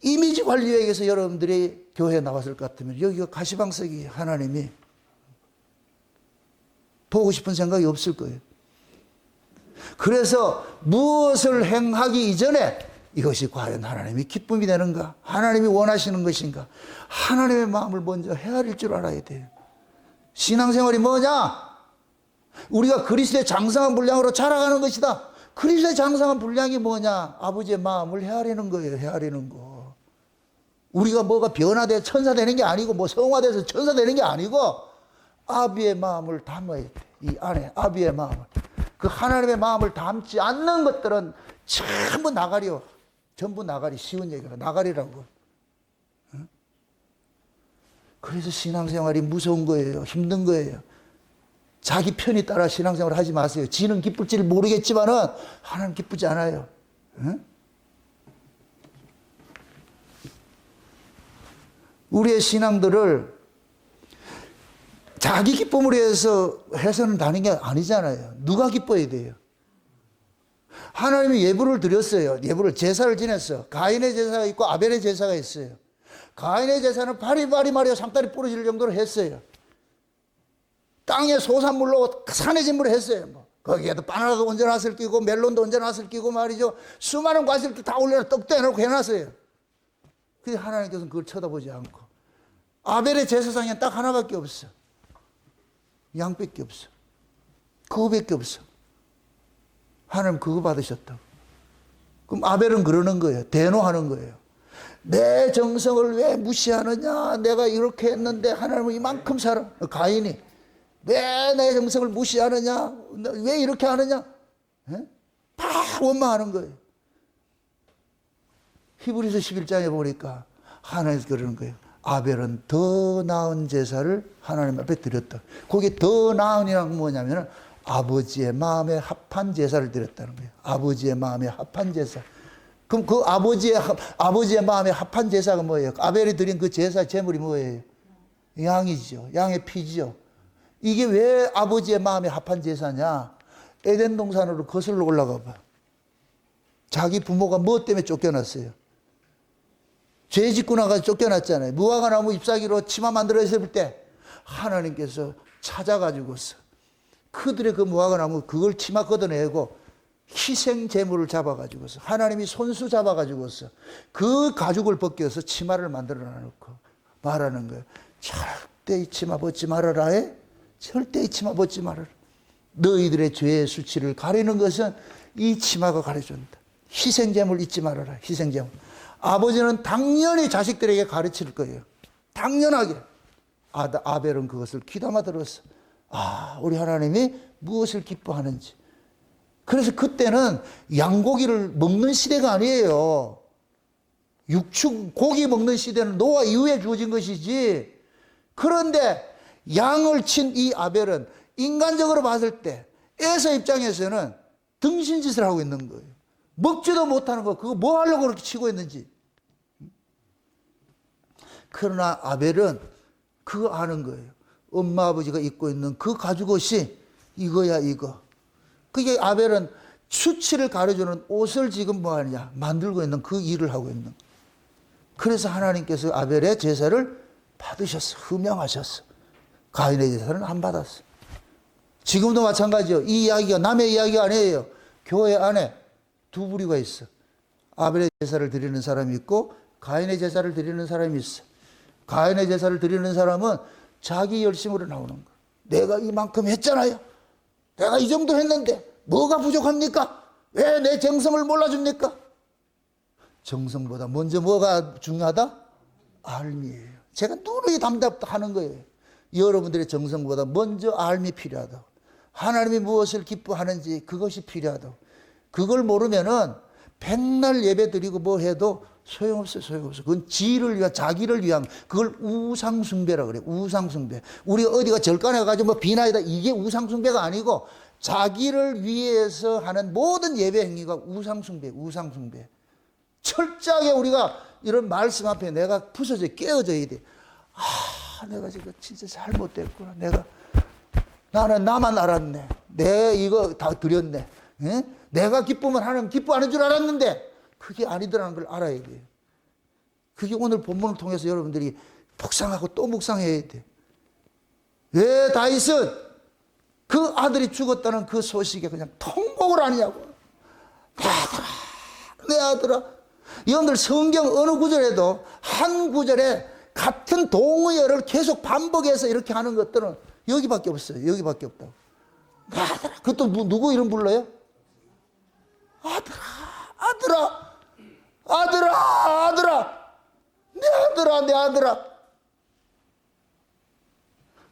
이미지 관리에 의해서 여러분들이 교회에 나왔을 것 같으면 여기가 가시방석이 하나님이 보고 싶은 생각이 없을 거예요. 그래서 무엇을 행하기 이전에 이것이 과연 하나님이 기쁨이 되는가? 하나님이 원하시는 것인가? 하나님의 마음을 먼저 헤아릴 줄 알아야 돼요. 신앙생활이 뭐냐? 우리가 그리스도의 장성한 분량으로 자라가는 것이다. 그리스도의 장성한 분량이 뭐냐? 아버지의 마음을 헤아리는 거예요. 헤아리는 거. 우리가 뭐가 변화돼 천사 되는 게 아니고 뭐 성화돼서 천사 되는 게 아니고 아비의 마음을 담아야 돼. 이 안에 아비의 마음을. 그 하나님의 마음을 담지 않는 것들은 전부 나가리요. 전부 나가리. 쉬운 얘기라 나가리라고. 그래서 신앙생활이 무서운 거예요. 힘든 거예요. 자기 편에 따라 신앙생활 하지 마세요. 지는 기쁠지를 모르겠지만은 하나님 기쁘지 않아요. 응? 우리의 신앙들을 자기 기쁨을 위해서 해서는 다는 게 아니잖아요. 누가 기뻐야 돼요? 하나님이 예물을 드렸어요. 예물을 제사를 지냈어. 가인의 제사가 있고 아벨의 제사가 있어요. 가인의 제사는 바리바리 말이야 상다리 부러질 정도로 했어요. 땅에 소산물로 산의 진물을 했어요. 뭐. 거기에도 바나나도 얹어놨을 끼고 멜론도 얹어놨을 끼고 말이죠. 수많은 과실들 다 올려놔 떡도 해놓고 해놨어요. 근데 하나님께서는 그걸 쳐다보지 않고 아벨의 제사상에는 딱 하나밖에 없어. 양밖에 없어. 그거밖에 없어. 하나님 그거 받으셨다고. 그럼 아벨은 그러는 거예요. 대노하는 거예요. 내 정성을 왜 무시하느냐? 내가 이렇게 했는데 하나님은 이만큼 사랑. 가인이 왜 내 정성을 무시하느냐? 왜 이렇게 하느냐? 다 원망하는 거예요. 히브리서 11장에 보니까 하나님께서 그러는 거예요. 아벨은 더 나은 제사를 하나님 앞에 드렸다. 거기에 더 나은이란 뭐냐면 아버지의 마음에 합한 제사를 드렸다는 거예요. 아버지의 마음에 합한 제사. 그럼 그 아버지의 마음에 합한 제사가 뭐예요? 아벨이 드린 그 제사 제물이 뭐예요? 양이죠. 양의 피죠. 이게 왜 아버지의 마음에 합한 제사냐? 에덴 동산으로 거슬러 올라가 봐. 자기 부모가 뭐 때문에 쫓겨났어요? 죄 짓고 나가서 쫓겨났잖아요. 무화과 나무 잎사귀로 치마 만들어 있을 때 하나님께서 찾아가지고서 그들의 그 무화과 나무 그걸 치마 걷어내고 희생 제물을 잡아가지고서 하나님이 손수 잡아가지고서 그 가죽을 벗겨서 치마를 만들어 놔놓고 말하는 거예요. 절대 이 치마 벗지 말아라 해. 절대 이 치마 벗지 말아라. 너희들의 죄의 수치를 가리는 것은 이 치마가 가려준다. 희생 제물 잊지 말아라. 희생 제물. 아버지는 당연히 자식들에게 가르칠 거예요. 당연하게. 아벨은 그것을 귀담아 들었어. 아, 우리 하나님이 무엇을 기뻐하는지. 그래서 그때는 양고기를 먹는 시대가 아니에요. 육축 고기 먹는 시대는 노아 이후에 주어진 것이지. 그런데 양을 친 이 아벨은 인간적으로 봤을 때 에서 입장에서는 등신짓을 하고 있는 거예요. 먹지도 못하는 거 그거 뭐 하려고 그렇게 치고 있는지. 그러나 아벨은 그거 아는 거예요. 엄마 아버지가 입고 있는 그 가죽옷이 이거야 이거. 그게 아벨은 수치를 가려주는 옷을 지금 뭐 하느냐 만들고 있는 그 일을 하고 있는. 그래서 하나님께서 아벨의 제사를 받으셨어. 흠양하셨어. 가인의 제사는 안 받았어. 지금도 마찬가지요. 이 이야기가 남의 이야기가 아니에요. 교회 안에 두 부류가 있어. 아벨의 제사를 드리는 사람이 있고 가인의 제사를 드리는 사람이 있어. 가인의 제사를 드리는 사람은 자기 열심으로 나오는 거예요. 내가 이만큼 했잖아요. 내가 이 정도 했는데 뭐가 부족합니까? 왜 내 정성을 몰라줍니까? 정성보다 먼저 뭐가 중요하다? 알미예요. 제가 누누이 담답하는 거예요. 여러분들의 정성보다 먼저 알미 필요하다고. 하나님이 무엇을 기뻐하는지 그것이 필요하다고. 그걸 모르면은 백날 예배 드리고 뭐 해도 소용없어요. 소용없어요. 그건 지를 위한 자기를 위한 그걸 우상숭배라 그래요. 우상숭배. 우리 어디가 절간에 가지고 뭐 비나이다 이게 우상숭배가 아니고 자기를 위해서 하는 모든 예배 행위가 우상숭배. 우상숭배. 철저하게 우리가 이런 말씀 앞에 내가 부서져 깨어져야 돼. 아, 내가 지금 진짜 잘못됐구나. 나는 나만 알았네. 내 이거 다 드렸네. 에? 내가 기쁘면 하나님 기뻐하는 줄 알았는데 그게 아니더라는 걸 알아야 돼요. 그게 오늘 본문을 통해서 여러분들이 묵상하고 또 묵상해야 돼. 왜 다윗은 그 아들이 죽었다는 그 소식에 그냥 통곡을 하냐고. 내 아들아, 내 아들아. 여러분들 성경 어느 구절에도 한 구절에 같은 동의어를 계속 반복해서 이렇게 하는 것들은 여기밖에 없어요. 여기밖에 없다고. 내 아들아. 그것도 누구 이름 불러요? 아들아, 아들아, 아들아, 아들아, 내 아들아, 내 아들아.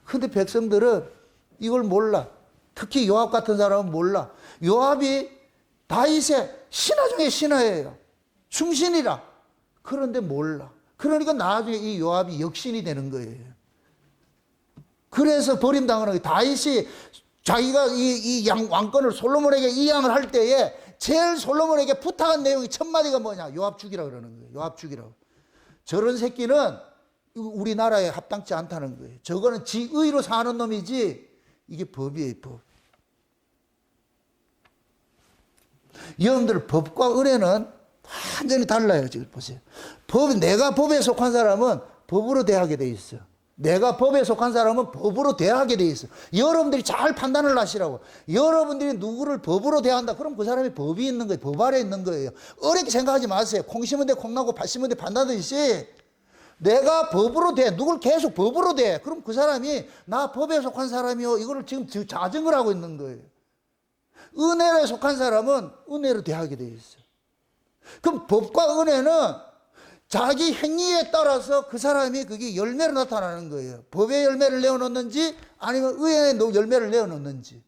근데 백성들은 이걸 몰라. 특히 요압 같은 사람은 몰라. 요압이 다윗의 신하 중에 신하예요. 충신이라. 그런데 몰라. 그러니까 나중에 이 요압이 역신이 되는 거예요. 그래서 버림당하는 거예요. 다윗이 자기가 이 왕권을 솔로몬에게 이양을 할 때에 제일 솔로몬에게 부탁한 내용이 첫 마디가 뭐냐? 요압 죽이라 그러는 거예요. 요압 죽이라고. 저런 새끼는 우리나라에 합당치 않다는 거예요. 저거는 지의로 사는 놈이지 이게 법이에요. 법. 여러분들 법과 은혜는 완전히 달라요. 지금 보세요. 내가 법에 속한 사람은 법으로 대하게 돼 있어. 내가 법에 속한 사람은 법으로 대하게 돼 있어. 여러분들이 잘 판단을 하시라고. 여러분들이 누구를 법으로 대한다. 그럼 그 사람이 법이 있는 거예요. 법 아래 있는 거예요. 어렵게 생각하지 마세요. 콩 심은 데 콩 나고 팥 심은 데 팥 나듯이 내가 법으로 돼. 누굴 계속 법으로 돼. 그럼 그 사람이 나 법에 속한 사람이요. 이거를 지금 자증을 하고 있는 거예요. 은혜에 속한 사람은 은혜로 대하게 돼 있어요. 그럼 법과 은혜는 자기 행위에 따라서 그 사람이 그게 열매로 나타나는 거예요. 법의 열매를 내어놓는지 아니면 의의 열매를 내어놓는지.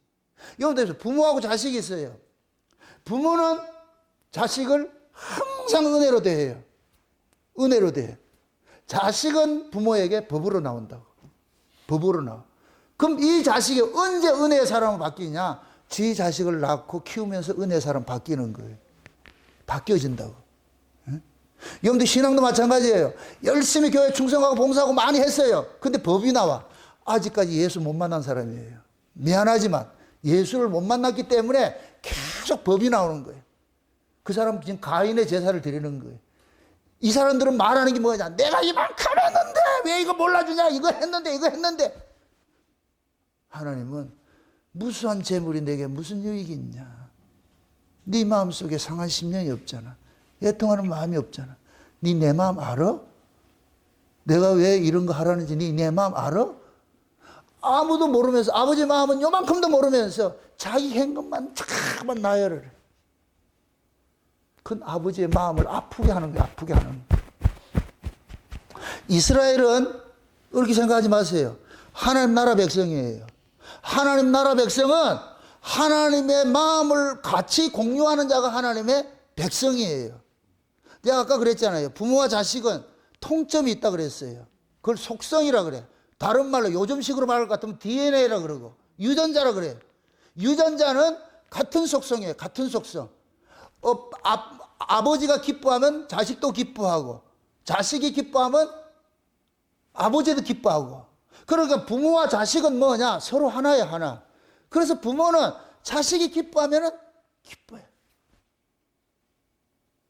여러분들 부모하고 자식이 있어요. 부모는 자식을 항상 은혜로 대해요. 은혜로 대해요. 자식은 부모에게 법으로 나온다고. 법으로 나와. 그럼 이 자식이 언제 은혜의 사람으로 바뀌냐? 지 자식을 낳고 키우면서 은혜의 사람 바뀌는 거예요. 바뀌어진다고. 응? 여러분들 신앙도 마찬가지예요. 열심히 교회 충성하고 봉사하고 많이 했어요. 근데 법이 나와. 아직까지 예수 못 만난 사람이에요. 미안하지만 예수를 못 만났기 때문에 계속 법이 나오는 거예요. 그 사람 지금 가인의 제사를 드리는 거예요. 이 사람들은 말하는 게 뭐냐? 내가 이만큼 했는데 왜 이거 몰라주냐? 이거 했는데. 하나님은 무수한 재물이 내게 무슨 유익이 있냐? 네 마음속에 상한 심령이 없잖아. 애통하는 마음이 없잖아. 네 내 마음 알아? 내가 왜 이런 거 하라는지 네 내 마음 알아? 아무도 모르면서 아버지 마음은 요만큼도 모르면서 자기 한 것만 잠깐만 나열을 해. 그건 아버지의 마음을 아프게 하는 거야. 아프게 하는 거야. 이스라엘은 그렇게 생각하지 마세요. 하나님 나라 백성이에요. 하나님 나라 백성은 하나님의 마음을 같이 공유하는 자가 하나님의 백성이에요. 내가 아까 그랬잖아요. 부모와 자식은 통점이 있다 그랬어요. 그걸 속성이라 그래. 다른 말로 요즘식으로 말할 것 같으면 DNA라 그러고 유전자라 그래요. 유전자는 같은 속성이에요. 같은 속성. 아버지가 기뻐하면 자식도 기뻐하고 자식이 기뻐하면 아버지도 기뻐하고. 그러니까 부모와 자식은 뭐냐? 서로 하나예요. 하나. 그래서 부모는 자식이 기뻐하면 기뻐해요.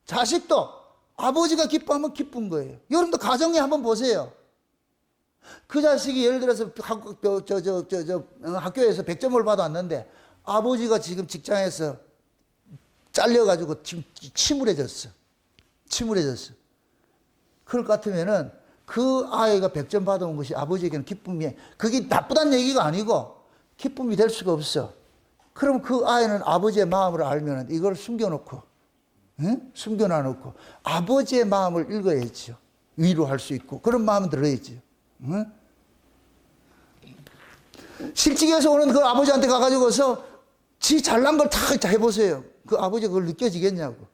자식도 아버지가 기뻐하면 기쁜 거예요. 여러분도 가정에 한번 보세요. 그 자식이 예를 들어서 학교에서 100점을 받았는데 아버지가 지금 직장에서 잘려가지고 지금 침울해졌어. 그럴 것 같으면은 그 아이가 100점 받아온 것이 아버지에게는 기쁨이, 그게 나쁘다는 얘기가 아니고 기쁨이 될 수가 없어. 그럼 그 아이는 아버지의 마음을 알면 이걸 숨겨놓고, 응? 숨겨놔놓고 아버지의 마음을 읽어야지요. 위로할 수 있고 그런 마음은 들어야지요. 응? 실직에서 오는 그 아버지한테 가가지고서 지 잘난 걸 다 해보세요. 그 아버지가 그걸 느껴지겠냐고.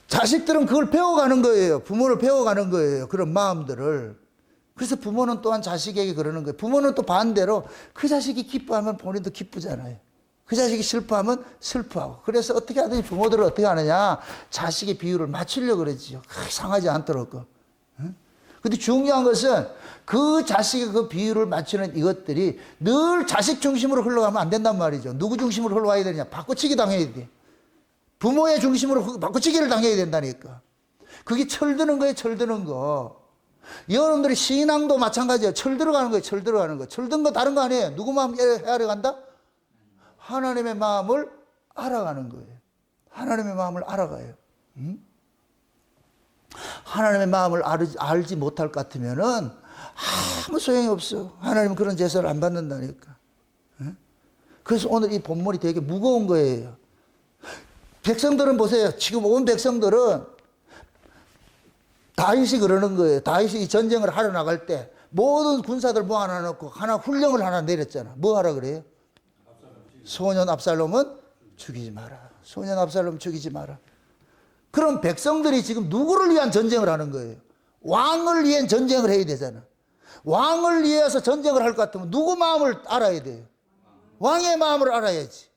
자식들은 그걸 배워가는 거예요. 부모를 배워가는 거예요. 그런 마음들을. 그래서 부모는 또한 자식에게 그러는 거예요. 부모는 또 반대로 그 자식이 기뻐하면 본인도 기쁘잖아요. 그 자식이 슬퍼하면 슬퍼하고. 그래서 어떻게 하든지 부모들은 어떻게 하느냐? 자식의 비율을 맞추려고 그러지요. 상하지 않도록. 근데 중요한 것은 그 자식의 그 비율을 맞추는 이것들이 늘 자식 중심으로 흘러가면 안 된단 말이죠. 누구 중심으로 흘러가야 되냐? 바꿔치기 당해야 돼. 부모의 중심으로 바꿔치기를 당해야 된다니까. 그게 철드는 거예요. 철드는 거. 여러분들이 신앙도 마찬가지예요. 철들어가는 거예요. 철들어가는 거. 철든 거 다른 거 아니에요. 누구 마음 헤아려 간다? 하나님의 마음을 알아가는 거예요. 하나님의 마음을 알아가요. 응? 하나님의 마음을 알지 못할 것 같으면은 아무 소용이 없어. 하나님은 그런 제사를 안 받는다니까. 응? 그래서 오늘 이 본문이 되게 무거운 거예요. 백성들은 보세요. 지금 온 백성들은 다윗이 그러는 거예요. 다윗이 이 전쟁을 하러 나갈 때 모든 군사들 모아놓고 하나 훈령을 하나 내렸잖아. 뭐 하라 그래요? 소년 압살롬은 죽이지 마라. 소년 압살롬 죽이지 마라. 그럼 백성들이 지금 누구를 위한 전쟁을 하는 거예요? 왕을 위한 전쟁을 해야 되잖아. 왕을 위해서 전쟁을 할 것 같으면 누구 마음을 알아야 돼요? 왕의 마음을 알아야지.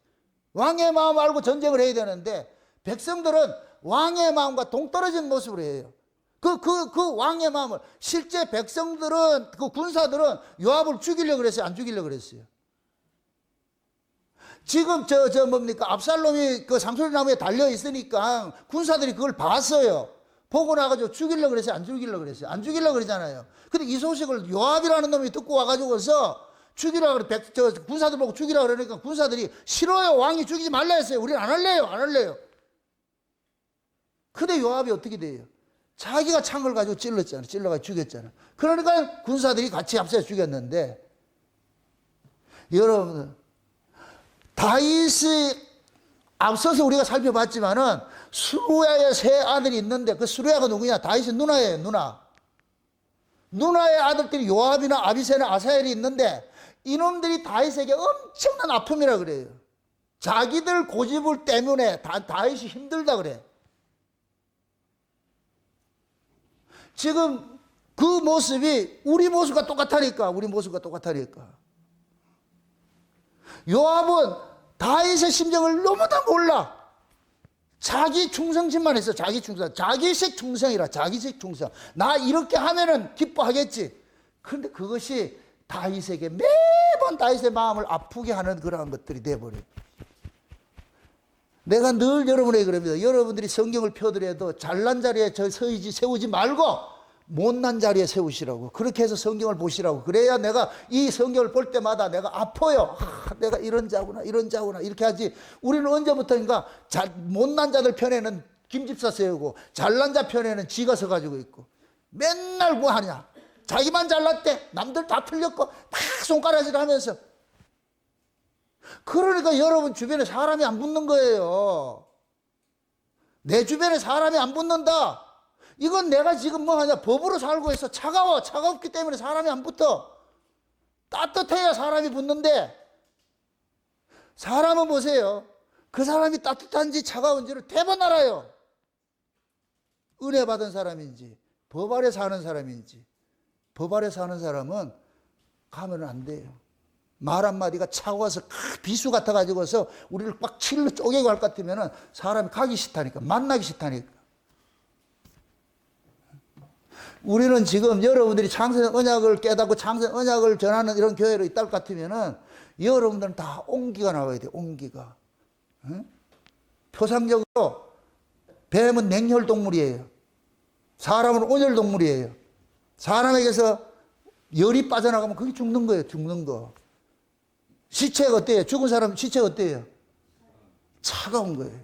왕의 마음을 알고 전쟁을 해야 되는데 백성들은 왕의 마음과 동떨어진 모습을 해요. 그 왕의 마음을, 실제 백성들은, 그 군사들은 요압을 죽이려고 그랬어요? 안 죽이려고 그랬어요? 지금 뭡니까? 압살롬이 그 상수리 나무에 달려 있으니까 군사들이 그걸 봤어요. 보고 나가지고 죽이려고 그랬어요? 안 죽이려고 그랬어요? 안 죽이려고 그러잖아요. 근데 이 소식을 요압이라는 놈이 듣고 와가지고서 죽이라고 그래. 군사들 보고 죽이라고 그러니까 군사들이 싫어요. 왕이 죽이지 말라 했어요. 우리는 안 할래요. 안 할래요. 근데 요압이 어떻게 돼요? 자기가 창을 가지고 찔렀잖아. 찔러가지고 죽였잖아. 그러니까 군사들이 같이 앞서 죽였는데, 여러분, 다윗이 앞서서 우리가 살펴봤지만은 수루야의 세 아들이 있는데 그 수루야가 누구냐? 다윗의 누나예요, 누나. 누나의 아들들이 요압이나 아비새나 아사엘이 있는데 이놈들이 다윗에게 엄청난 아픔이라 그래요. 자기들 고집을 때문에 다윗이 힘들다 그래. 지금 그 모습이 우리 모습과 똑같다니까. 우리 모습과 똑같다니까. 요압은 다윗의 심정을 너무나 몰라. 자기 충성심만 했어. 자기 충성. 자기식 충성이라. 자기식 충성. 나 이렇게 하면은 기뻐하겠지. 그런데 그것이 다윗에게 매번 다윗의 마음을 아프게 하는 그러한 것들이 돼버려요. 내가 늘 여러분에게 그럽니다. 여러분들이 성경을 펴더라도 잘난 자리에 세우지 말고 못난 자리에 세우시라고. 그렇게 해서 성경을 보시라고. 그래야 내가 이 성경을 볼 때마다 내가 아파요. 내가 이런 자구나 이런 자구나 이렇게 하지. 우리는 언제부터인가 못난 자들 편에는 김집사 세우고 잘난 자 편에는 지가 서가지고 있고 맨날 뭐 하냐. 자기만 잘났대. 남들 다 틀렸고 다 손가락질 하면서. 그러니까 여러분 주변에 사람이 안 붙는 거예요. 내 주변에 사람이 안 붙는다. 이건 내가 지금 뭐 하냐. 법으로 살고 있어. 차가워. 차갑기 때문에 사람이 안 붙어. 따뜻해야 사람이 붙는데 사람은 보세요. 그 사람이 따뜻한지 차가운지를 대번 알아요. 은혜 받은 사람인지 법 아래 사는 사람인지. 법 아래 사는 사람은 가면 안 돼요. 말 한마디가 차가워서 비수 같아가지고서 우리를 꽉 칠로 쪼개고 할 것 같으면 사람이 가기 싫다니까. 만나기 싫다니까. 우리는 지금 여러분들이 창세전 언약을 깨닫고 창세전 언약을 전하는 이런 교회로 있다 것 같으면은 여러분들은 다 온기가 나와야 돼요. 온기가. 응? 표상적으로 뱀은 냉혈 동물이에요. 사람은 온열 동물이에요. 사람에게서 열이 빠져나가면 그게 죽는 거예요. 죽는 거. 시체가 어때요? 죽은 사람 시체가 어때요? 차가운 거예요.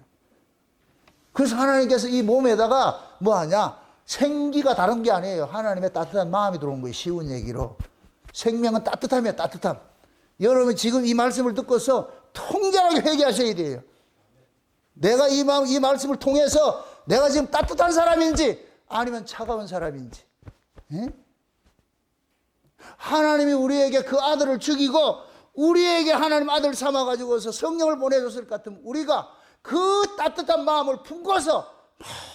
그래서 하나님께서 이 몸에다가 뭐 하냐? 생기가 다른 게 아니에요. 하나님의 따뜻한 마음이 들어온 거예요. 쉬운 얘기로. 생명은 따뜻함이에요. 따뜻함. 여러분 지금 이 말씀을 듣고서 통렬하게 회개하셔야 돼요. 내가 이 말씀을 통해서 내가 지금 따뜻한 사람인지 아니면 차가운 사람인지. 예? 하나님이 우리에게 그 아들을 죽이고 우리에게 하나님 아들 삼아가지고서 성령을 보내줬을 것 같으면 우리가 그 따뜻한 마음을 품고서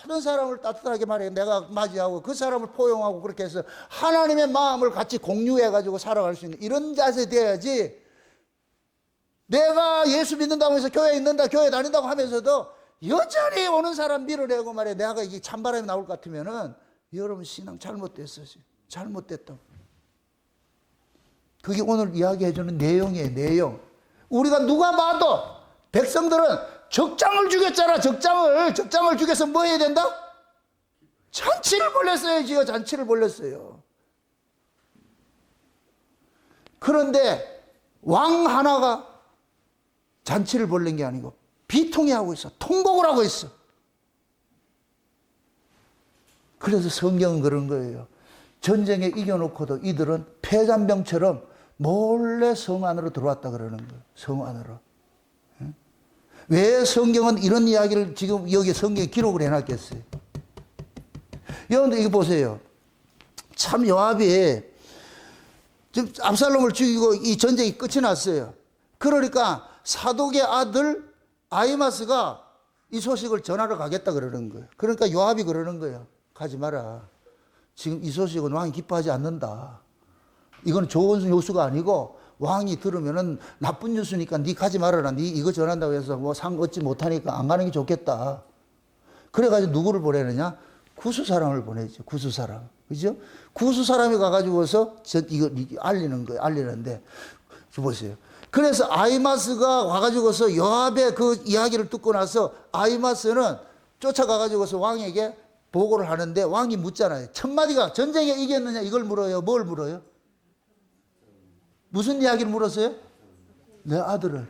모든 사람을 따뜻하게 말해 내가 맞이하고 그 사람을 포용하고 그렇게 해서 하나님의 마음을 같이 공유해가지고 살아갈 수 있는 이런 자세 되어야지. 내가 예수 믿는다고 해서 교회에 있는다 교회 다닌다고 하면서도 여전히 오는 사람 밀어내고 말해 내가 이게 찬바람이 나올 것 같으면은 여러분 신앙 잘못됐어. 잘못됐다. 그게 오늘 이야기해주는 내용이에요. 내용. 우리가 누가 봐도 백성들은 적장을 죽였잖아. 적장을 죽여서 뭐 해야 된다? 잔치를 벌렸어요. 잔치를 벌렸어요. 그런데 왕 하나가 잔치를 벌린 게 아니고 비통해하고 있어. 통곡을 하고 있어. 그래서 성경은 그런 거예요. 전쟁에 이겨놓고도 이들은 폐잔병처럼 몰래 성 안으로 들어왔다 그러는 거예요. 성 안으로. 왜 성경은 이런 이야기를 지금 여기 성경에 기록을 해놨겠어요? 여러분들 이거 보세요. 참 요압이 지금 압살롬을 죽이고 이 전쟁이 끝이 났어요. 그러니까 사독의 아들 아히마스가 이 소식을 전하러 가겠다 그러는 거예요. 그러니까 요압이 그러는 거예요. 가지 마라. 지금 이 소식은 왕이 기뻐하지 않는다. 이건 좋은 뉴스가 아니고 왕이 들으면은 나쁜 뉴스니까 네 가지 말아라. 네 이거 전한다고 해서 뭐 상 얻지 못하니까 안 가는 게 좋겠다. 그래가지고 누구를 보내느냐? 구수 사람을 보내죠. 구수 사람. 그죠? 구수 사람이 가가지고서 이거 알리는 거예요. 알리는데. 보세요. 그래서 아히마스가 와가지고서 요압의 그 이야기를 듣고 나서 아히마스는 쫓아가가지고서 왕에게 보고를 하는데 왕이 묻잖아요. 첫 마디가 전쟁에 이겼느냐 이걸 물어요. 뭘 물어요? 무슨 이야기를 물었어요? 내 아들을.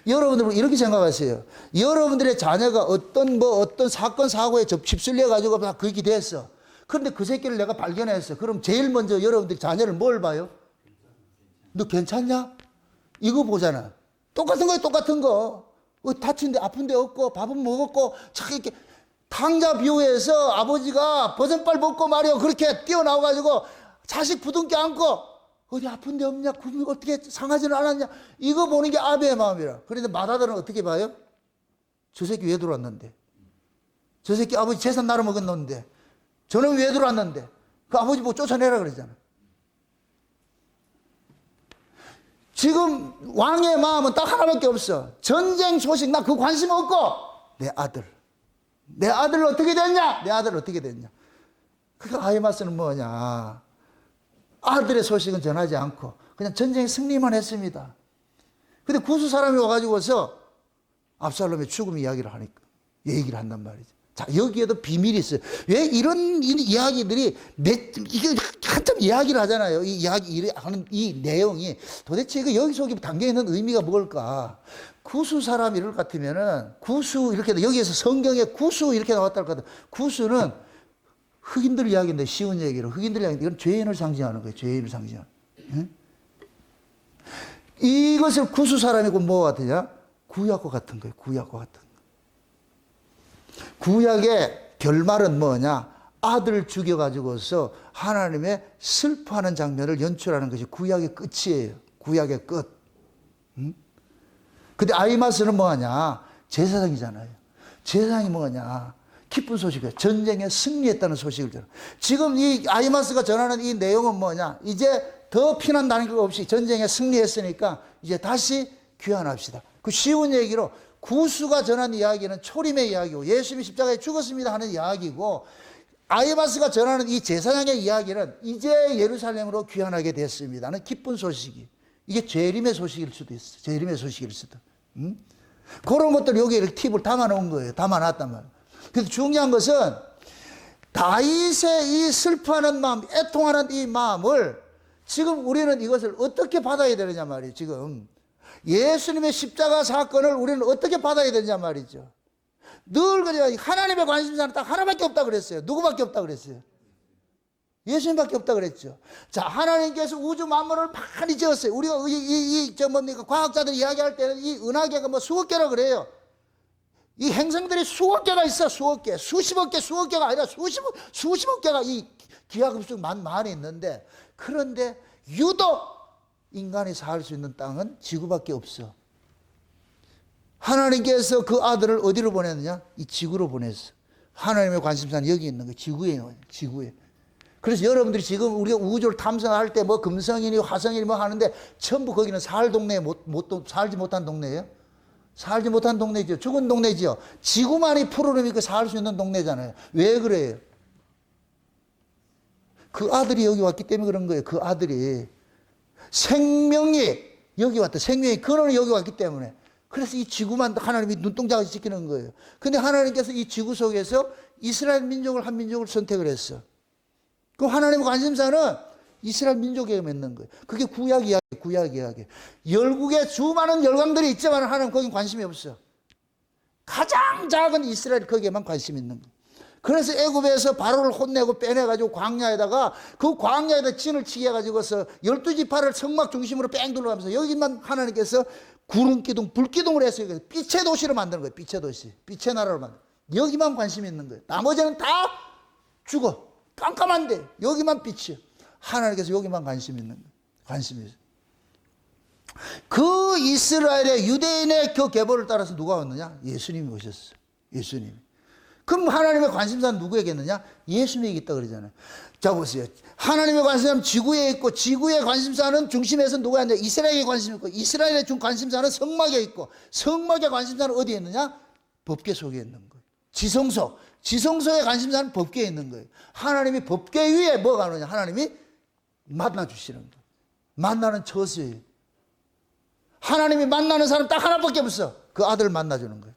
여러분들은 이렇게 생각하세요. 여러분들의 자녀가 어떤 사건, 사고에 휩쓸려가지고 그렇게 됐어. 그런데 그 새끼를 내가 발견했어. 그럼 제일 먼저 여러분들이 자녀를 뭘 봐요? 너 괜찮냐? 이거 보잖아. 똑같은 거예요, 똑같은 거. 다친데 아픈 데 없고, 밥은 먹었고, 참 이렇게 당자 비유에서 아버지가 버선발 벗고 말이요. 그렇게 뛰어나와가지고 자식 부둥켜 안고, 어디 아픈 데 없냐? 굶이 어떻게 상하지는 않았냐? 이거 보는 게 아버의 마음이라. 그런데 맏아들은 어떻게 봐요? 저 새끼 왜 들어왔는데? 저 새끼 아버지 재산 나눠 먹었는데? 저는 왜 들어왔는데? 그 아버지 보고 쫓아내라 그러잖아. 지금 왕의 마음은 딱 하나밖에 없어. 전쟁 소식 나 그 관심 없고 내 아들 어떻게 됐냐? 내 아들 어떻게 됐냐? 그러니까 아히마스는 뭐냐? 아들의 소식은 전하지 않고 그냥 전쟁에 승리만 했습니다. 근데 구수 사람이 와가지고서 압살롬의 죽음 이야기를 하니까 얘기를 한단 말이죠. 자, 여기에도 비밀이 있어요. 왜 이런 이야기들이 이게 한참 이야기를 하잖아요. 이 이야기 하는 이 내용이 도대체 이거 여기 속에 담겨 있는 의미가 뭘까? 구수 사람 이럴 것 같으면은 구수 이렇게 여기에서 성경에 구수 이렇게 나왔다 할 것 같아. 구수는 흑인들 이야기인데 쉬운 얘기로 흑인들 이야기인데 이건 죄인을 상징하는 거예요. 죄인을 상징하는. 응? 이것을 구수 사람이고 뭐가 같으냐? 구약과 같은 거예요. 구약과 같은 거. 구약의 결말은 뭐냐? 아들 죽여가지고서 하나님의 슬퍼하는 장면을 연출하는 것이 구약의 끝이에요. 구약의 끝. 응? 근데 아히마스는 뭐하냐? 제사장이잖아요. 제사장이 뭐냐? 기쁜 소식이에요. 전쟁에 승리했다는 소식을 전하. 지금 이 아히마스가 전하는 이 내용은 뭐냐? 이제 더 피난 다닐 거 없이 전쟁에 승리했으니까 이제 다시 귀환합시다. 그 쉬운 얘기로 구수가 전한 이야기는 초림의 이야기고 예수님이 십자가에 죽었습니다 하는 이야기고 아히마스가 전하는 이 제사장의 이야기는 이제 예루살렘으로 귀환하게 됐습니다는 기쁜 소식이. 이게 재림의 소식일 수도 있어. 재림의 소식일 수도. 응? 그런 것들 여기에 이렇게 팁을 담아놓은 거예요. 담아놨단 말이에요. 그래서 중요한 것은 다윗의 이 슬퍼하는 마음, 애통하는 이 마음을 지금 우리는 이것을 어떻게 받아야 되느냐 말이에요. 지금 예수님의 십자가 사건을 우리는 어떻게 받아야 되느냐 말이죠. 늘 그래요. 하나님의 관심사는 딱 하나밖에 없다 그랬어요. 누구밖에 없다 그랬어요? 예수님밖에 없다 그랬죠. 자, 하나님께서 우주 만물을 많이 지었어요. 우리가 뭡니까? 과학자들이 이야기할 때는 이 은하계가 뭐 수억 개라 그래요. 이 행성들이 수억 개가 있어. 수억 개. 수십억 개, 수억 개가 아니라 수십억 개가 이 기하급수 많이 있는데, 그런데 유독 인간이 살 수 있는 땅은 지구밖에 없어. 하나님께서 그 아들을 어디로 보냈느냐? 이 지구로 보냈어. 하나님의 관심사는 여기 있는 거예요. 지구에. 그래서 여러분들이 지금 우리가 우주를 탐사할 때 뭐 금성이니 화성이니 뭐 하는데 전부 거기는 살 동네에 살지 못한 동네예요. 살지 못한 동네죠. 죽은 동네죠. 지구만이 푸르름이 살 수 있는 동네잖아요. 왜 그래요? 그 아들이 여기 왔기 때문에 그런 거예요. 그 아들이. 생명이 여기 왔다. 생명의 근원이 여기 왔기 때문에. 그래서 이 지구만 하나님이 눈동자가 지키는 거예요. 근데 하나님께서 이 지구 속에서 이스라엘 민족을 한 민족을 선택을 했어. 그 하나님의 관심사는 이스라엘 민족에게 맺는 거예요. 그게 구약 이야기. 열국의 수많은 열강들이 있지만 하나님 거긴 관심이 없어. 가장 작은 이스라엘 거기에만 관심이 있는 거예요. 그래서 애굽에서 바로를 혼내고 빼내가지고 광야에다가 그 광야에다 진을 치게 해가지고서 12지파를 성막 중심으로 뺑 둘러가면서 여기만 하나님께서 구름기둥, 불기둥을 해서 빛의 도시를 만드는 거예요. 빛의 도시. 빛의 나라를 만드는 거예요. 여기만 관심이 있는 거예요. 나머지는 다 죽어. 깜깜한데 여기만 빛이에요. 하나님께서 여기만 관심이 있는 거예요. 관심이 있어요. 그 이스라엘의 유대인의 그 계보를 따라서 누가 왔느냐? 예수님이 오셨어요. 예수님이. 그럼 하나님의 관심사는 누구에게있느냐? 예수님에게 있다 그러잖아요. 자 보세요. 하나님의 관심사는 지구에 있고 지구의 관심사는 중심에서 누가 있느냐? 이스라엘의 관심이 있고 이스라엘의 관심사는 성막에 있고 성막의 관심사는 어디에 있느냐? 법궤 속에 있는 거예요. 지성소의 관심사는 법궤에 있는 거예요. 하나님이 법궤 위에 뭐가 오느냐? 하나님이 만나주시는 거예요. 만나는 처소예요. 하나님이 만나는 사람 딱 하나밖에 없어. 그 아들을 만나주는 거예요.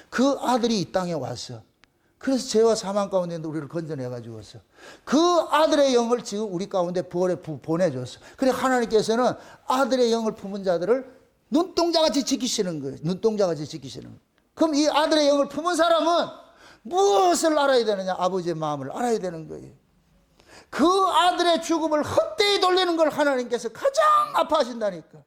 그 아들이 이 땅에 왔어. 그래서 죄와 사망 가운데 있는 우리를 건져내가지고서 그 아들의 영을 지금 우리 가운데 보내줬어. 그래 하나님께서는 아들의 영을 품은 자들을 눈동자같이 지키시는 거예요. 눈동자같이 지키시는 거예요. 그럼 이 아들의 영을 품은 사람은 무엇을 알아야 되느냐? 아버지의 마음을 알아야 되는 거예요. 그 아들의 죽음을 헛되이 돌리는 걸 하나님께서 가장 아파하신다니까.